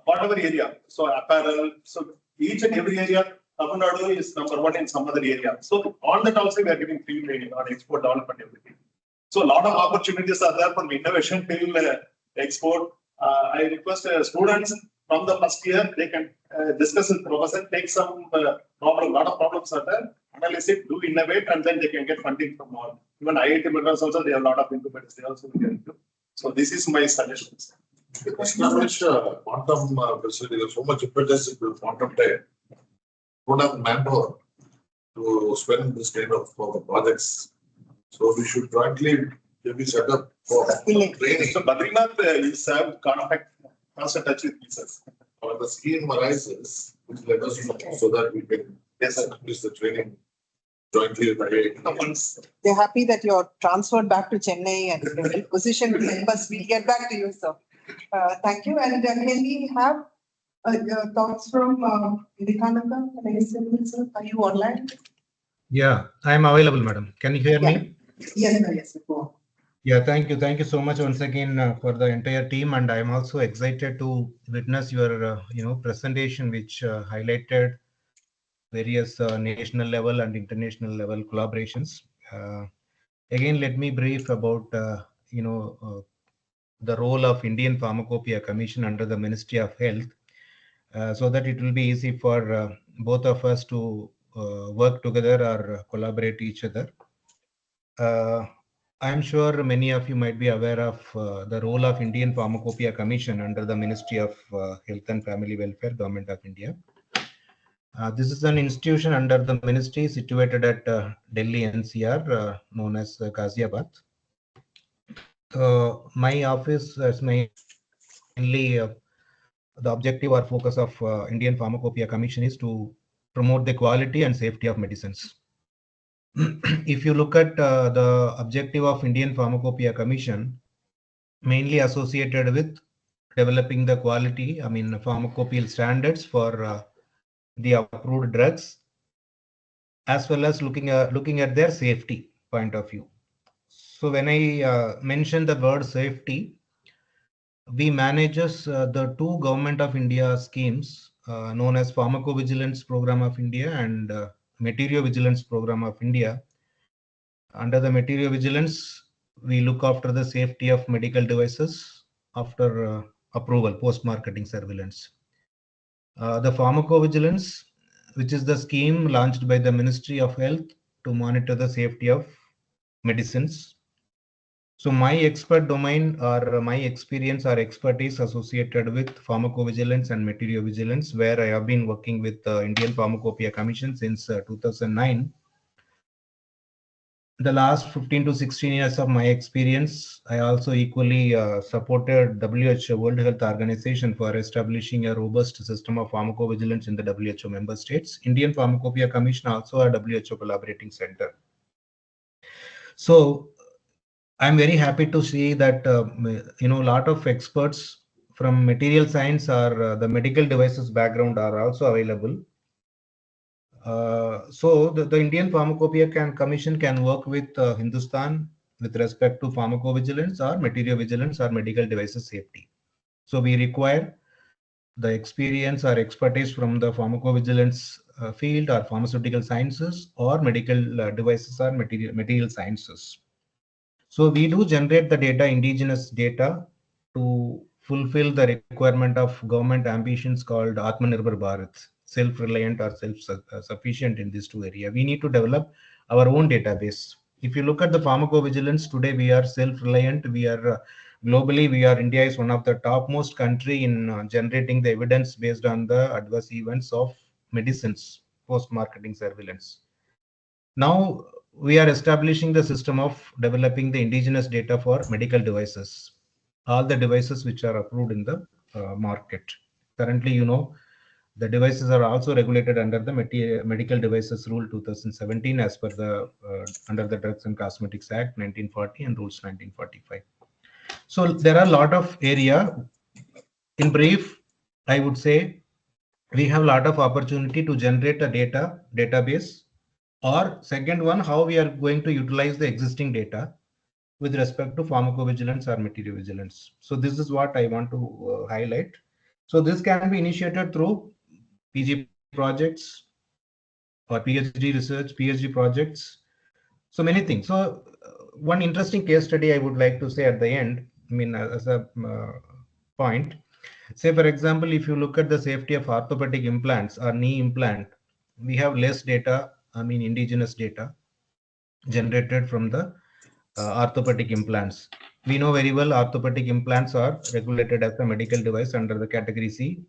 whatever area. So apparel. So each and every area, Kathmandu is #1 in some other area. So on that also we are giving free training on export development, everything. So a lot of opportunities are there from innovation till export. I request students from the first year, they can discuss with professor, take some problem, lot of problems are there, analyze it, do innovate, and then they can get funding from all. Even IIT Madras also, they have a lot of incubators, they also will get into. So this is my suggestions. Establish quantum facility, there's so much impetus into quantum tech. Don't have manpower to spend this kind of projects. So we should jointly maybe set up for training. So Badrinath is constant touch with users. When the scheme arises, please let us know so that we can establish the training jointly with IIT. They're happy that you're transferred back to Chennai and you're in position to help us. We'll get back to you, sir. Thank you. And can we have thoughts from Vivekananda? Are you online? Yeah, I'm available, madam. Can you hear me? Yes, sir. Yes, sir. Yeah, thank you. Thank you so much once again for the entire team. And I'm also excited to witness your, presentation, which highlighted various national level and international level collaborations. Again, let me brief about, the role of Indian Pharmacopoeia Commission under the Ministry of Health, so that it will be easy for both of us to work together or collaborate each other. I'm sure many of you might be aware of the role of Indian Pharmacopoeia Commission under the Ministry of Health and Family Welfare, Government of India. This is an institution under the ministry situated at Delhi NCR, known as Ghaziabad. My office is mainly the objective or focus of Indian Pharmacopoeia Commission is to promote the quality and safety of medicines. If you look at the objective of Indian Pharmacopoeia Commission, mainly associated with developing the quality, pharmacopoeial standards for the approved drugs, as well as looking at their safety point of view. So when I mention the word safety, we manages the two Government of India schemes known as Pharmacovigilance Program of India and Material-Vigilance Program of India. Under the Material-Vigilance, we look after the safety of medical devices after approval, post-marketing surveillance. The Pharmacovigilance, which is the scheme launched by the Ministry of Health to monitor the safety of medicines. So my expert domain or my experience or expertise associated with pharmacovigilance and material vigilance, where I have been working with the Indian Pharmacopoeia Commission since 2009. The last 15 to 16 years of my experience, I also equally supported WHO, World Health Organization, for establishing a robust system of pharmacovigilance in the WHO member states. Indian Pharmacopoeia Commission also a WHO collaborating center. So I'm very happy to see that a lot of experts from material science or the medical devices background are also available. So the Indian Pharmacopoeia Commission can work with Hindustan with respect to pharmacovigilance or material vigilance or medical devices safety. So we require the experience or expertise from the pharmacovigilance field or pharmaceutical sciences or medical devices or material sciences. So we do generate the data, indigenous data, to fulfill the requirement of government ambitions called Atmanirbhar Bharat, self-reliant or self-sufficient in these two areas. We need to develop our own database. If you look at the pharmacovigilance today, we are self-reliant. We are globally, India is one of the topmost country in generating the evidence based on the adverse events of medicines, post-marketing surveillance. Now we are establishing the system of developing the indigenous data for medical devices, all the devices which are approved in the market. Currently, the devices are also regulated under the Medical Devices Rule 2017 as per the under the Drugs and Cosmetics Act 1940 and Rules 1945. So there are a lot of area. In brief, I would say we have a lot of opportunity to generate a database, or second one, how we are going to utilize the existing data with respect to pharmacovigilance or material vigilance. So this is what I want to highlight. So this can be initiated through PG projects or PhD research, PhD projects, so many things. So one interesting case study I would like to say at the end, as a point, say for example, if you look at the safety of orthopedic implants or knee implant, we have less data, indigenous data generated from the orthopedic implants. We know very well orthopedic implants are regulated as a medical device under the category C,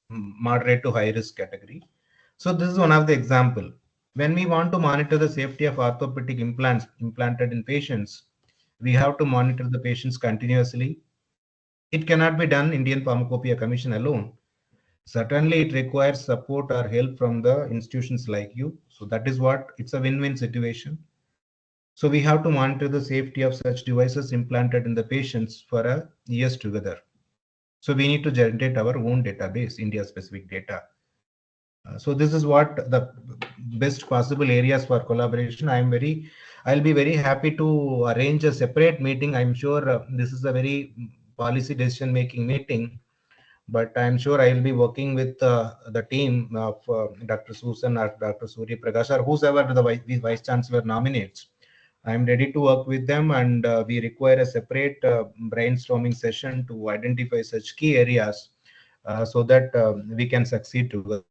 moderate to high risk category. So this is one of the example. When we want to monitor the safety of orthopedic implants implanted in patients, we have to monitor the patients continuously. It cannot be done Indian Pharmacopoeia Commission alone. Certainly it requires support or help from the institutions like you. So that is what, it's a win-win situation. So we have to monitor the safety of such devices implanted in the patients for years together. So we need to generate our own database, India specific data. So this is what the best possible areas for collaboration. I'll be very happy to arrange a separate meeting. I'm sure this is a very policy decision making meeting, but I'm sure I'll be working with the team of Dr. Susan or Dr. Surya Prakash or whoever the Vice Chancellor nominates. I'm ready to work with them, and we require a separate brainstorming session to identify such key areas so that we can succeed together.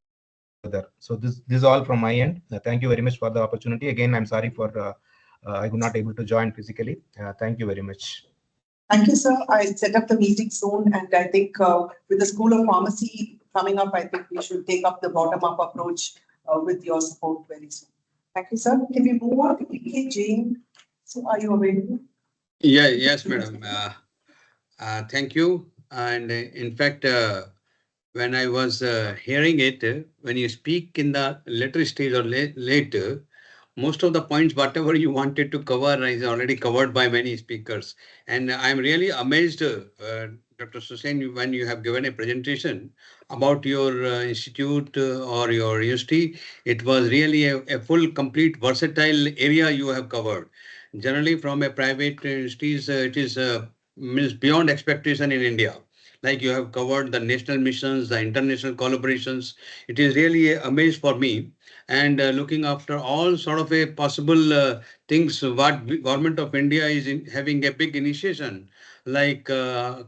So this is all from my end. Thank you very much for the opportunity. Again, I'm sorry for I was not able to join physically. Thank you very much. Thank you, sir. I'll set up the meeting soon, and I think with the School of Pharmacy coming up, I think we should take up the bottom-up approach with your support very soon. Thank you, sir. Can we move on to E.K. Jain? So are you available? Yes, madam. Thank you. And in fact, when I was hearing it, when you speak in the later stage or later, most of the points, whatever you wanted to cover, is already covered by many speakers. And I'm really amazed, Dr. Susain, when you have given a presentation about your institute or your university. It was really a full, complete, versatile area you have covered. Generally, from a private universities, it is means beyond expectation in India. Like you have covered the national missions, the international collaborations. It is really a amaze for me. And looking after all sort of a possible things, what government of India is having a big initiation, like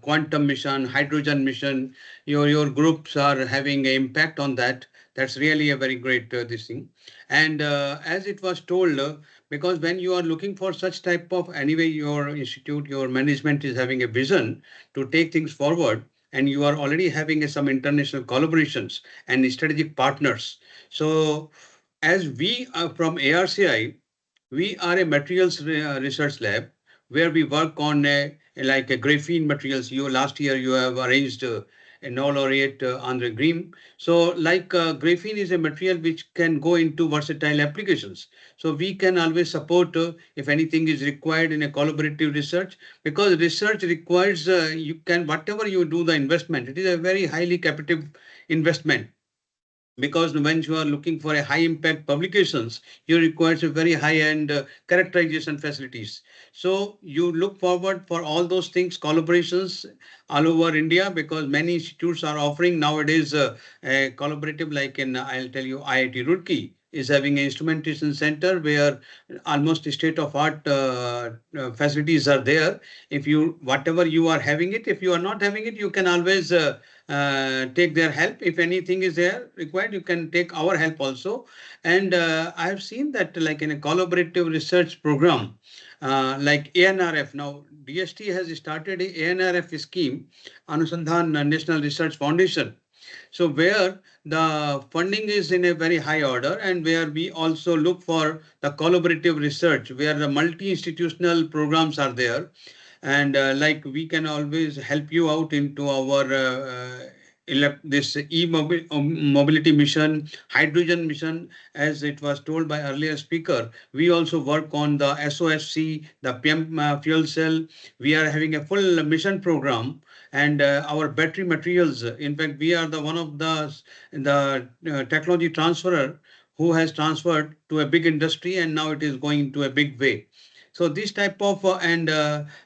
quantum mission, hydrogen mission. Your groups are having an impact on that. That's really a very great this thing. And as it was told, because when you are looking for such type of, anyway, your institute, your management is having a vision to take things forward, and you are already having some international collaborations and strategic partners. So as we are from ARCI, we are a materials research lab where we work on like a graphene materials. Last year you have arranged a Nobel laureate on the green. So like graphene is a material which can go into versatile applications. So we can always support if anything is required in a collaborative research, because research requires you can, whatever you do the investment, it is a very highly capital investment. because when you are looking for a high impact publications, you require a very high end characterization facilities. So you look forward for all those things, collaborations all over India, because many institutes are offering nowadays a collaborative, like in, I'll tell you, IIT Roorkee is having an instrumentation center where almost state of art facilities are there. If you, whatever you are having it, if you are not having it, you can always take their help. If anything is there required, you can take our help also. And I have seen that like in a collaborative research program, like ANRF. Now, DST has started a ANRF scheme, Anusandhan National Research Foundation. So where the funding is in a very high order, and where we also look for the collaborative research, where the multi-institutional programs are there. And like we can always help you out into our this mobility mission, hydrogen mission, as it was told by earlier speaker. We also work on the SOFC, the PM fuel cell. We are having a full mission program, and our battery materials. In fact, we are the one of the technology transferer who has transferred to a big industry, and now it is going to a big way. So this type of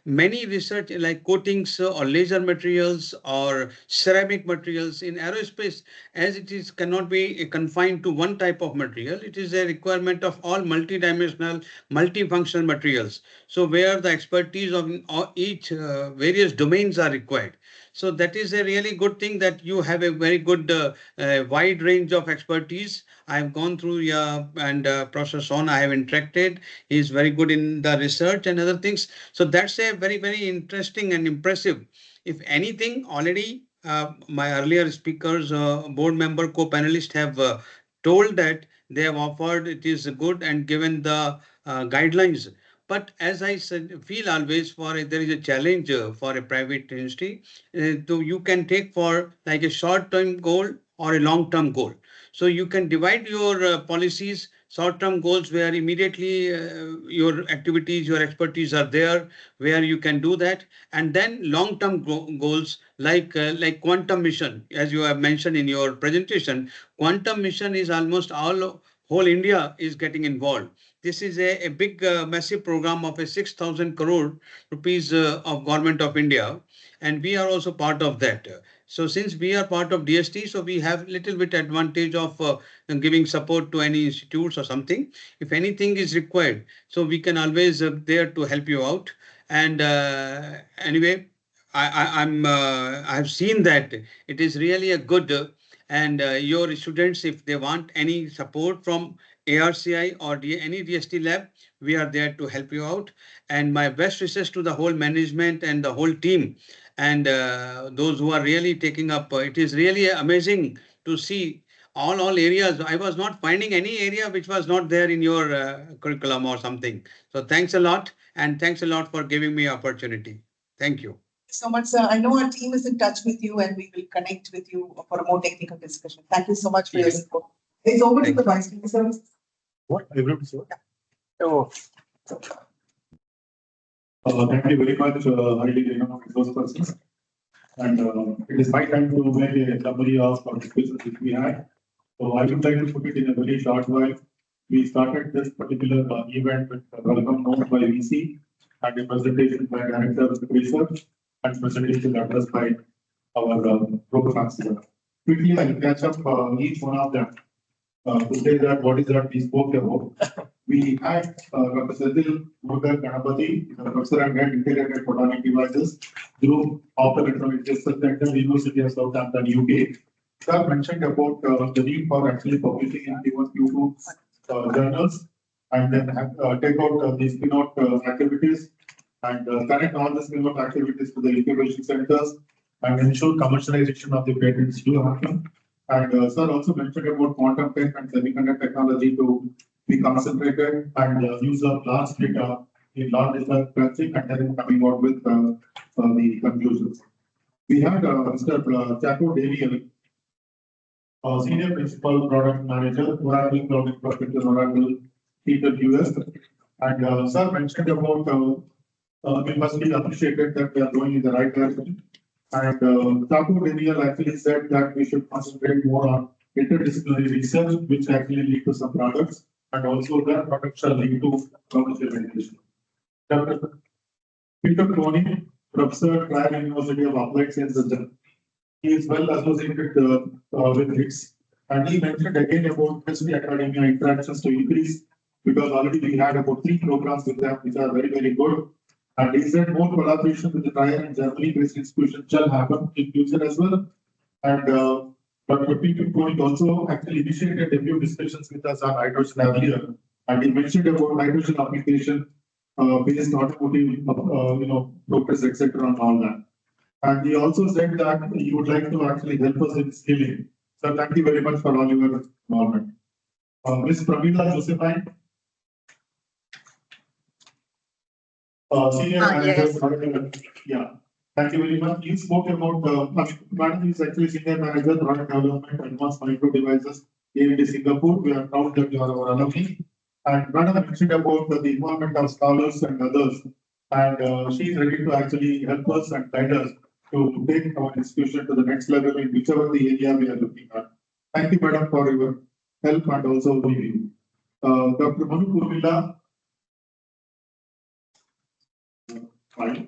many research like coatings or laser materials or ceramic materials in aerospace, as it is cannot be confined to one type of material. It is a requirement of all multidimensional, multifunctional materials. So where the expertise of each various domains are required. So that is a really good thing that you have a very good wide range of expertise. I have gone through and Professor Son, I have interacted. He is very good in the research and other things. So that's a very, very interesting and impressive. If anything, already my earlier speakers, board member, co-panelists have told that they have offered, it is good and given the guidelines. But as I said, feel always for there is a challenge for a private industry. So you can take for like a short-term goal or a long-term goal. So you can divide your policies, short-term goals where immediately your activities, your expertise are there, where you can do that, and then long-term goals like quantum mission, as you have mentioned in your presentation. Quantum mission is almost whole India is getting involved. This is a big, massive program of a 6,000 crore rupees of government of India, and we are also part of that. So since we are part of DST, so we have little bit advantage of giving support to any institutes or something. If anything is required, so we can always there to help you out. And anyway, I have seen that it is really a good and your students, if they want any support from ARCI or any DST lab, we are there to help you out. And my best wishes to the whole management and the whole team, and those who are really taking up. It is really amazing to see all areas. I was not finding any area which was not there in your curriculum or something. So thanks a lot, and thanks a lot for giving me opportunity. Thank you so much, sir. I know our team is in touch with you, and we will connect with you for a more technical discussion. Thank you so much for your support. It's over to the Vice Chancellor. What? Everybody, sir? Oh. Thank you very much, highly renowned resource persons. And it is my time to make a summary of our discussions which we had. So I would like to put it in a very short while. We started this particular event with a welcome note by VC and a presentation by Director of Research and presentation addressed by our program officer. Quickly, I will catch up each one of them to say that what is that we spoke about. We had Dr. Senthil Murugan Ganapathy, Professor and Head Integrated Photonic Devices, Group of Electronic Research Center, University of Southampton, UK. Sir mentioned about the need for actually publishing in even few journals, and then take out the spin-out activities and connect all the spin-out activities to the incubation centers and ensure commercialization of the patents do happen. And sir also mentioned about quantum tech and semiconductor technology to be concentrated and use of large data in large data processing and then coming out with the conclusions. We had Mr. Chaco Daniel, Senior Principal Product Manager, Oracle Cloud Infrastructure, Oracle People US. And sir mentioned about we must be appreciated that we are going in the right direction. And Chaco Daniel actually said that we should concentrate more on interdisciplinary research, which actually lead to some products, and also that products shall lead to commercialization. Dr. Peter Tony, Professor, Trial University of Applied Sciences. He is well associated with RITS, and he mentioned again about PhD academia interactions to increase, because already we had about 3 programs with them, which are very, very good. And he said more collaboration with the Trial and Germany-based institutions shall happen in future as well. And Dr. Peter Tony also actually initiated a few discussions with us on hydrogen earlier, and he mentioned about hydrogen application based automotive, progress, etc., and all that. And he also said that he would like to actually help us in scaling. So thank you very much for all your involvement. Ms. Pramila Josephine, Senior Manager, yeah. Thank you very much. You spoke about, Madam is actually Senior Manager, Product Development, Advanced Micro Devices, AMD Singapore. We are proud that you are our alumni. And Madam mentioned about the involvement of scholars and others. And she is ready to actually help us and guide us to take our institution to the next level in whichever the area we are looking at. Thank you, Madam, for your help and also the review. Dr. Manu Kurmila.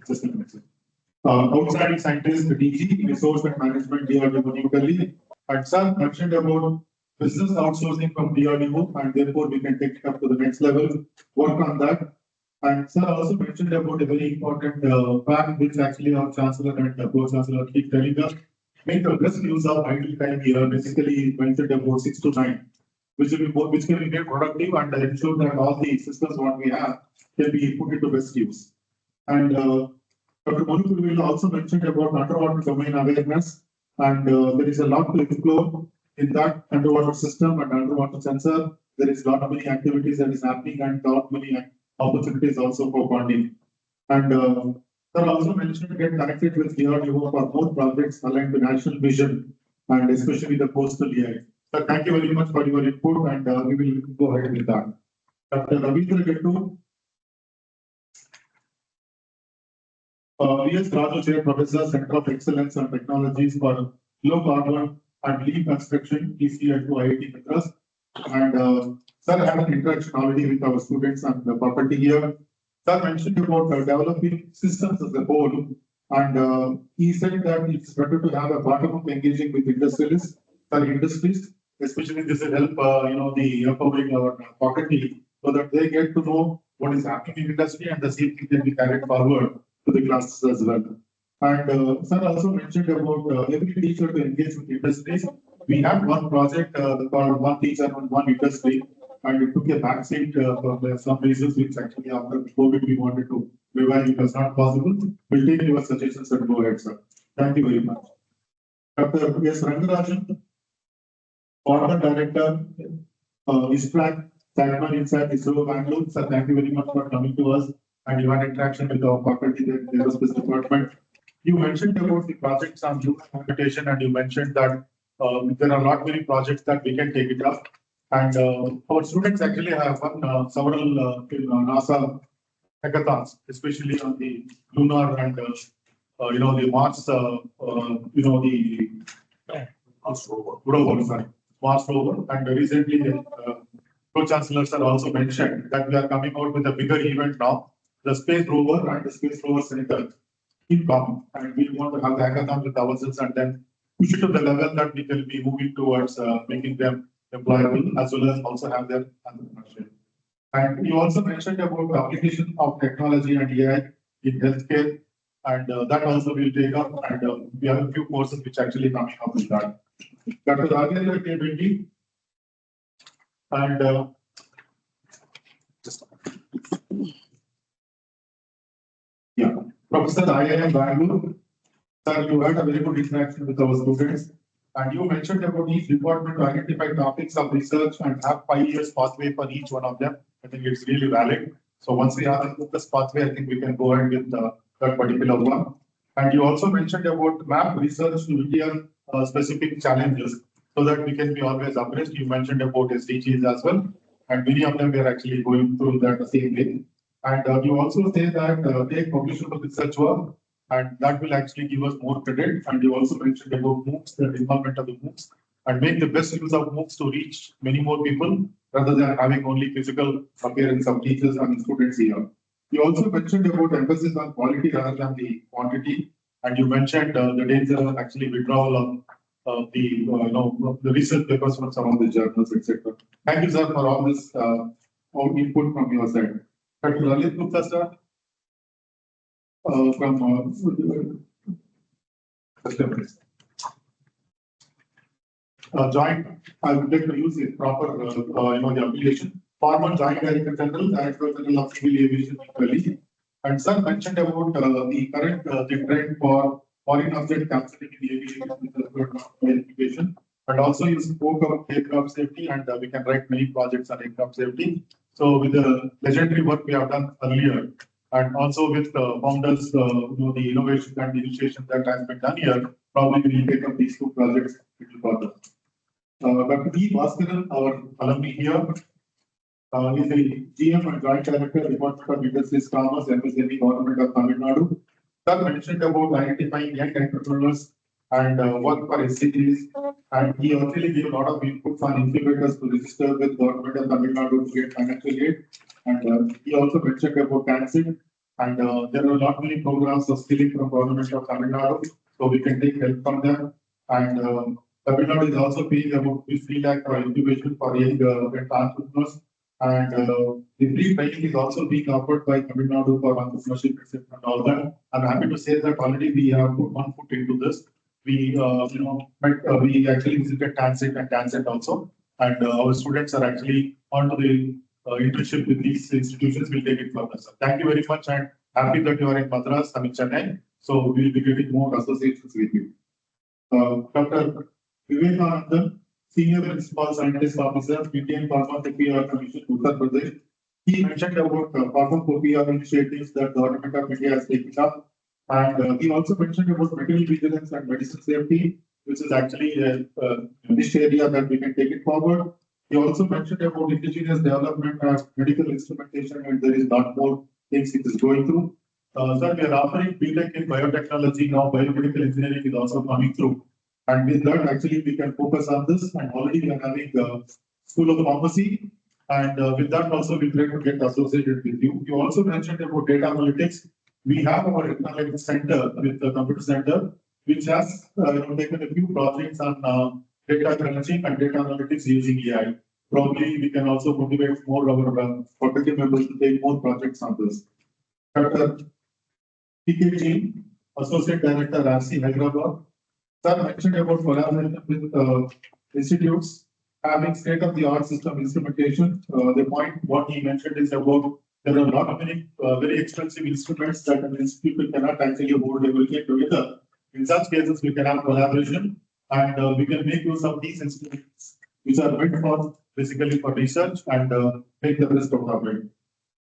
Just a minute. Outstanding scientist, DG, Resource and Management, DRDO, New Delhi. And sir mentioned about business outsourcing from DRDO, and therefore we can take it up to the next level, work on that. And sir also mentioned about a very important fact, which actually our Chancellor and Pro-Chancellor keep telling us, make the best use of idle time here. Basically, mentioned about 6 to 9, which can be made productive and ensure that all the systems what we have can be put into best use. And Dr. Manu will also mention about underwater domain awareness, and there is a lot to explore in that underwater system and underwater sensor. There is a lot of many activities that is happening and lot many opportunities also for funding. And sir also mentioned get connected with DRDO for more projects aligned to national vision and especially the coastal AI. So thank you very much for your input, and we will go ahead with that. Dr. Ravindra Gettu. V.S. Raju Chair, Professor, Center of Excellence and Technologies for Low Carbon and Lean Construction, EC at IIT Madras. And sir had an interaction already with our students and the faculty here. Sir mentioned about developing systems as a whole, and he said that it's better to have a bottom-up engaging with industrialists or industries, especially this will help the empowering our faculty so that they get to know what is happening in industry and the same thing can be carried forward to the classes as well. And sir also mentioned about every teacher to engage with industries. We had one project called One Teacher and One Industry, and it took a backseat for some reasons which actually after COVID we wanted to revive. It was not possible. We'll take your suggestions and go ahead, sir. Thank you very much. Dr. S. Rangarajan, former Director, ISTRAC, Cyber Inside ISRO Bangalore. Sir, thank you very much for coming to us, and you had interaction with our faculty in the aerospace department. You mentioned about the projects on human computation, and you mentioned that there are not many projects that we can take it up. And our students actually have won several NASA hackathons, especially on the lunar and the Mars, the Mars rover. And recently, Pro-Chancellors have also mentioned that we are coming out with a bigger event now, the Space Rover and the Space Rover Center keep coming, and we want to have the hackathon with ourselves and then push it to the level that we can be moving towards making them employable as well as also have their entrepreneurship. And you also mentioned about the application of technology and AI in healthcare, and that also will take up, and we have a few courses which actually coming up with that. Dr. Rajendra K. Bindi, and Professor IIM Bangalore. Sir, you had a very good interaction with our students, and you mentioned about each department to identify topics of research and have 5 years pathway for each one of them. I think it's really valid. So once we have a focus pathway, I think we can go ahead with that particular one. And you also mentioned about map research to India specific challenges so that we can be always abreast. You mentioned about SDGs as well, and many of them were actually going through that the same way. And you also say that take publishable research work, and that will actually give us more credit. And you also mentioned about MOOCs, the involvement of the MOOCs, and make the best use of MOOCs to reach many more people rather than having only physical appearance of teachers and students here. You also mentioned about emphasis on quality rather than the quantity, and you mentioned the danger of actually withdrawal of the research papers from some of the journals, etc. Thank you, sir, for all this input from your side. Dr. Lalit Gupta, sir, joint, I would like to use it proper, the affiliation. Former Joint Director General, Director General of Civil Aviation, Perlis. And sir mentioned about the current the trend for foreign object capturing in the aviation. And also you spoke about aircraft safety, and we can write many projects on aircraft safety. So with the legendary work we have done earlier, and also with the founders, the innovation and initiation that has been done here, probably we will take up these two projects a little further. Dr.E.Bhaskaran, our alumni here, is a GM and Joint Director, Department of Industries, Commerce, MSME, Government of Tamil Nadu. Sir mentioned about identifying young entrepreneurs and work for SCGs, and he actually gave a lot of inputs on incubators to register with Government of Tamil Nadu to get financial aid. And he also mentioned about TANSIT, and there are not many programs of skilling from Government of Tamil Nadu, so we can take help from them. And Tamil Nadu is also paying about 3 lakh for incubation for young entrepreneurs. And the free training is also being offered by Tamil Nadu for entrepreneurship, etc. and all that. I'm happy to say that already we have put one foot into this. We, we actually visited TANSIT and TANSIT also, and our students are actually onto the internship with these institutions. We'll take it further, sir. Thank you very much, and happy that you are in Madras and in Chennai. So we'll be getting more associations with you. Dr. Vivekanandan, Senior Principal Scientist Officer, Indian Pharmacopoeia Commission, Uttar Pradesh. He mentioned about pharmacopoeia initiatives that the government of India has taken up. And he also mentioned about material vigilance and medicine safety, which is actually a niche area that we can take it forward. He also mentioned about indigenous development of medical instrumentation, and there is not more things it is going through. Sir, we are offering B.Tech in biotechnology now. Biomedical engineering is also coming through. And with that, actually, we can focus on this. And already we are having School of Pharmacy. And with that, also, we try to get associated with you. You also mentioned about data analytics. We have our technology center with the computer center, which has taken a few projects on data crunching and data analytics using AI. Probably we can also motivate more our faculty members to take more projects on this. Dr. P.K.G., Associate Director, RC Hyderabad. Sir mentioned about collaboration with institutes having state-of-the-art system instrumentation. The point what he mentioned is about there are not many very expensive instruments that an institute cannot actually hold everything together. In such cases, we can have collaboration, and we can make use of these instruments, which are meant for basically for research, and make the best out of it.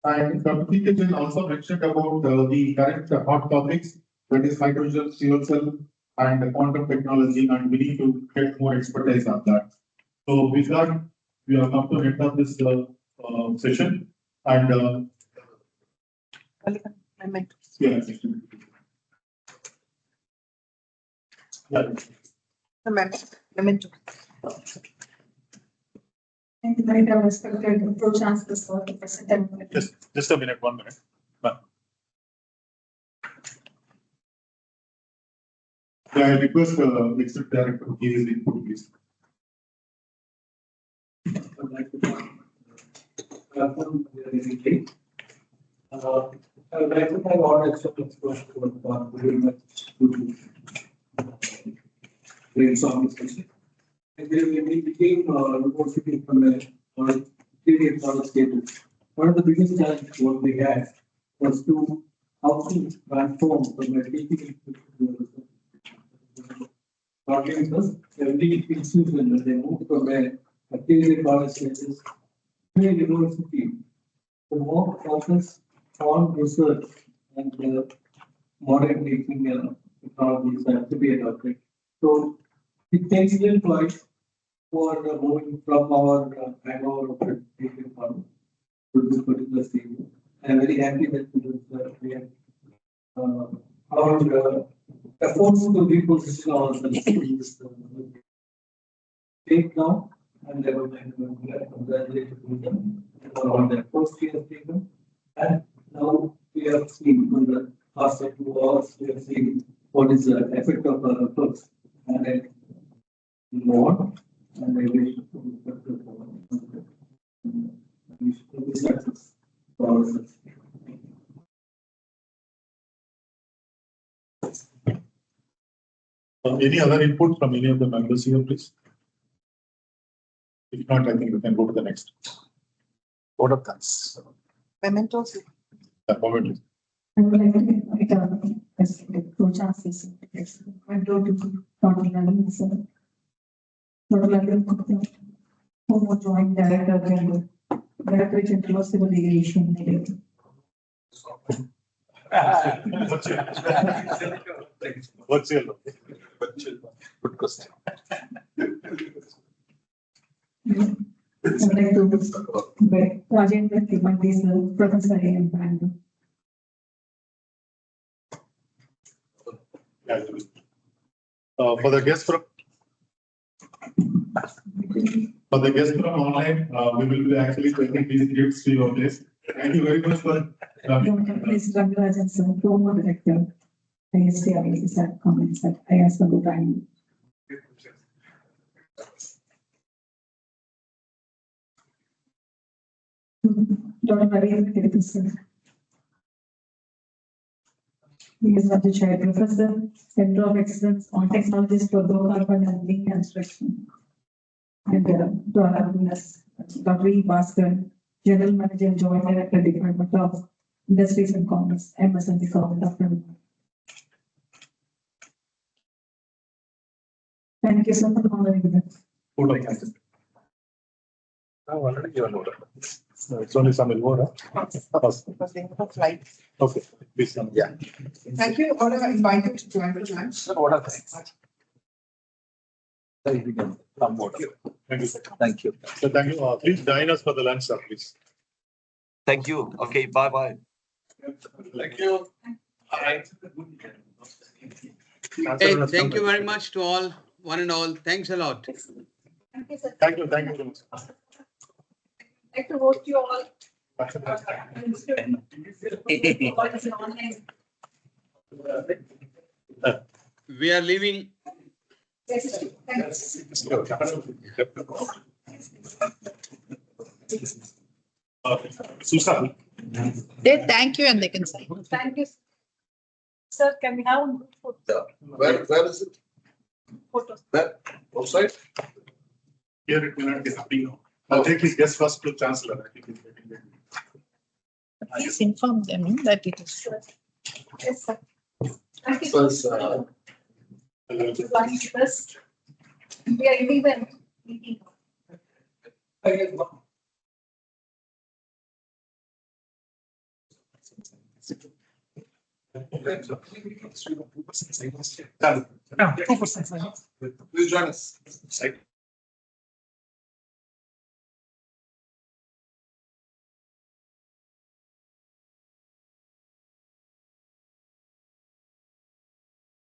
And Dr. P.K. also mentioned about the current hot topics, that is hydrogen, fuel cell, and quantum technology, and we need to get more expertise on that. So with that, we have come to the end of this session. And Mementos. yeah. Mementos. Thank you, Dr. Respected Pro-Chancellor, for the present. Just a minute, 1 minute. I request the Executive Director to give his input, please. I would like to have all acceptance for very much to brainstorm discussion. And then we became reporting from a period for status. One of the biggest challenges what we had was to how to transform from a teaching audiences. Every institution when they move from a period college status to a university, the more focus on research and modern teaching technologies to be adopted. So it takes little twice for moving from our hangover of teaching from to this particular stage. I am very happy that we have our efforts to reposition ourselves in this take now, and they would like to congratulate them for all their efforts we have taken. And now we have seen on the past 2 hours, we have seen what is the effect of our efforts. And I more, and I wish to be success for ourselves. Any other input from any of the members here, please? If not, I think we can go to the next. Vote of thanks. Mementos. Moment. I would like to invite President Rojas and Dr. Bhaskaran, sir. Dr. Former Joint Director General, Directorate General of Civil Aviation. What's your Good question. I would like to invite Rajendra Tiwari, Professor in Bangalore. For the guests from online, we will be actually taking these gifts to your place. Thank you very much for coming. Please, Rangarajan, sir, former director, ISSN comments at ISBN. Dr. Ravi, sir. He is the chair professor, Center of Excellence on Technologies for Low Carbon and Green Construction. And Dr.E.Bhaskaran, General Manager and Joint Director, Department of Industries and Commerce, MSN, Government of Lanka. Thank you so much for honoring us. Already given order. It's only some more. Because they have a flight. Okay, please come. Yeah. Thank you. All are invited to join the lunch. What are things? Thank you. Thank you, sir. Thank you. So thank you. Please join us for the lunch, sir, please. Thank you. Okay, bye-bye. Thank you. Hey, thank you very much to all, one and all. Thanks a lot. Thank you, sir. Thank you. Thank you very much. I'd like to host you all. We are leaving. Yes, Susan. They thank you and they can sign. Thank you. Sir, can we have a group photo? Where is it? Photos. Where? Outside? Here it will not be happening now. I'll take his guest first to Chancellor. I think he's getting ready. Please inform them that it is. Yes, sir. Thank you. Was, First, we are even meeting. Please join us.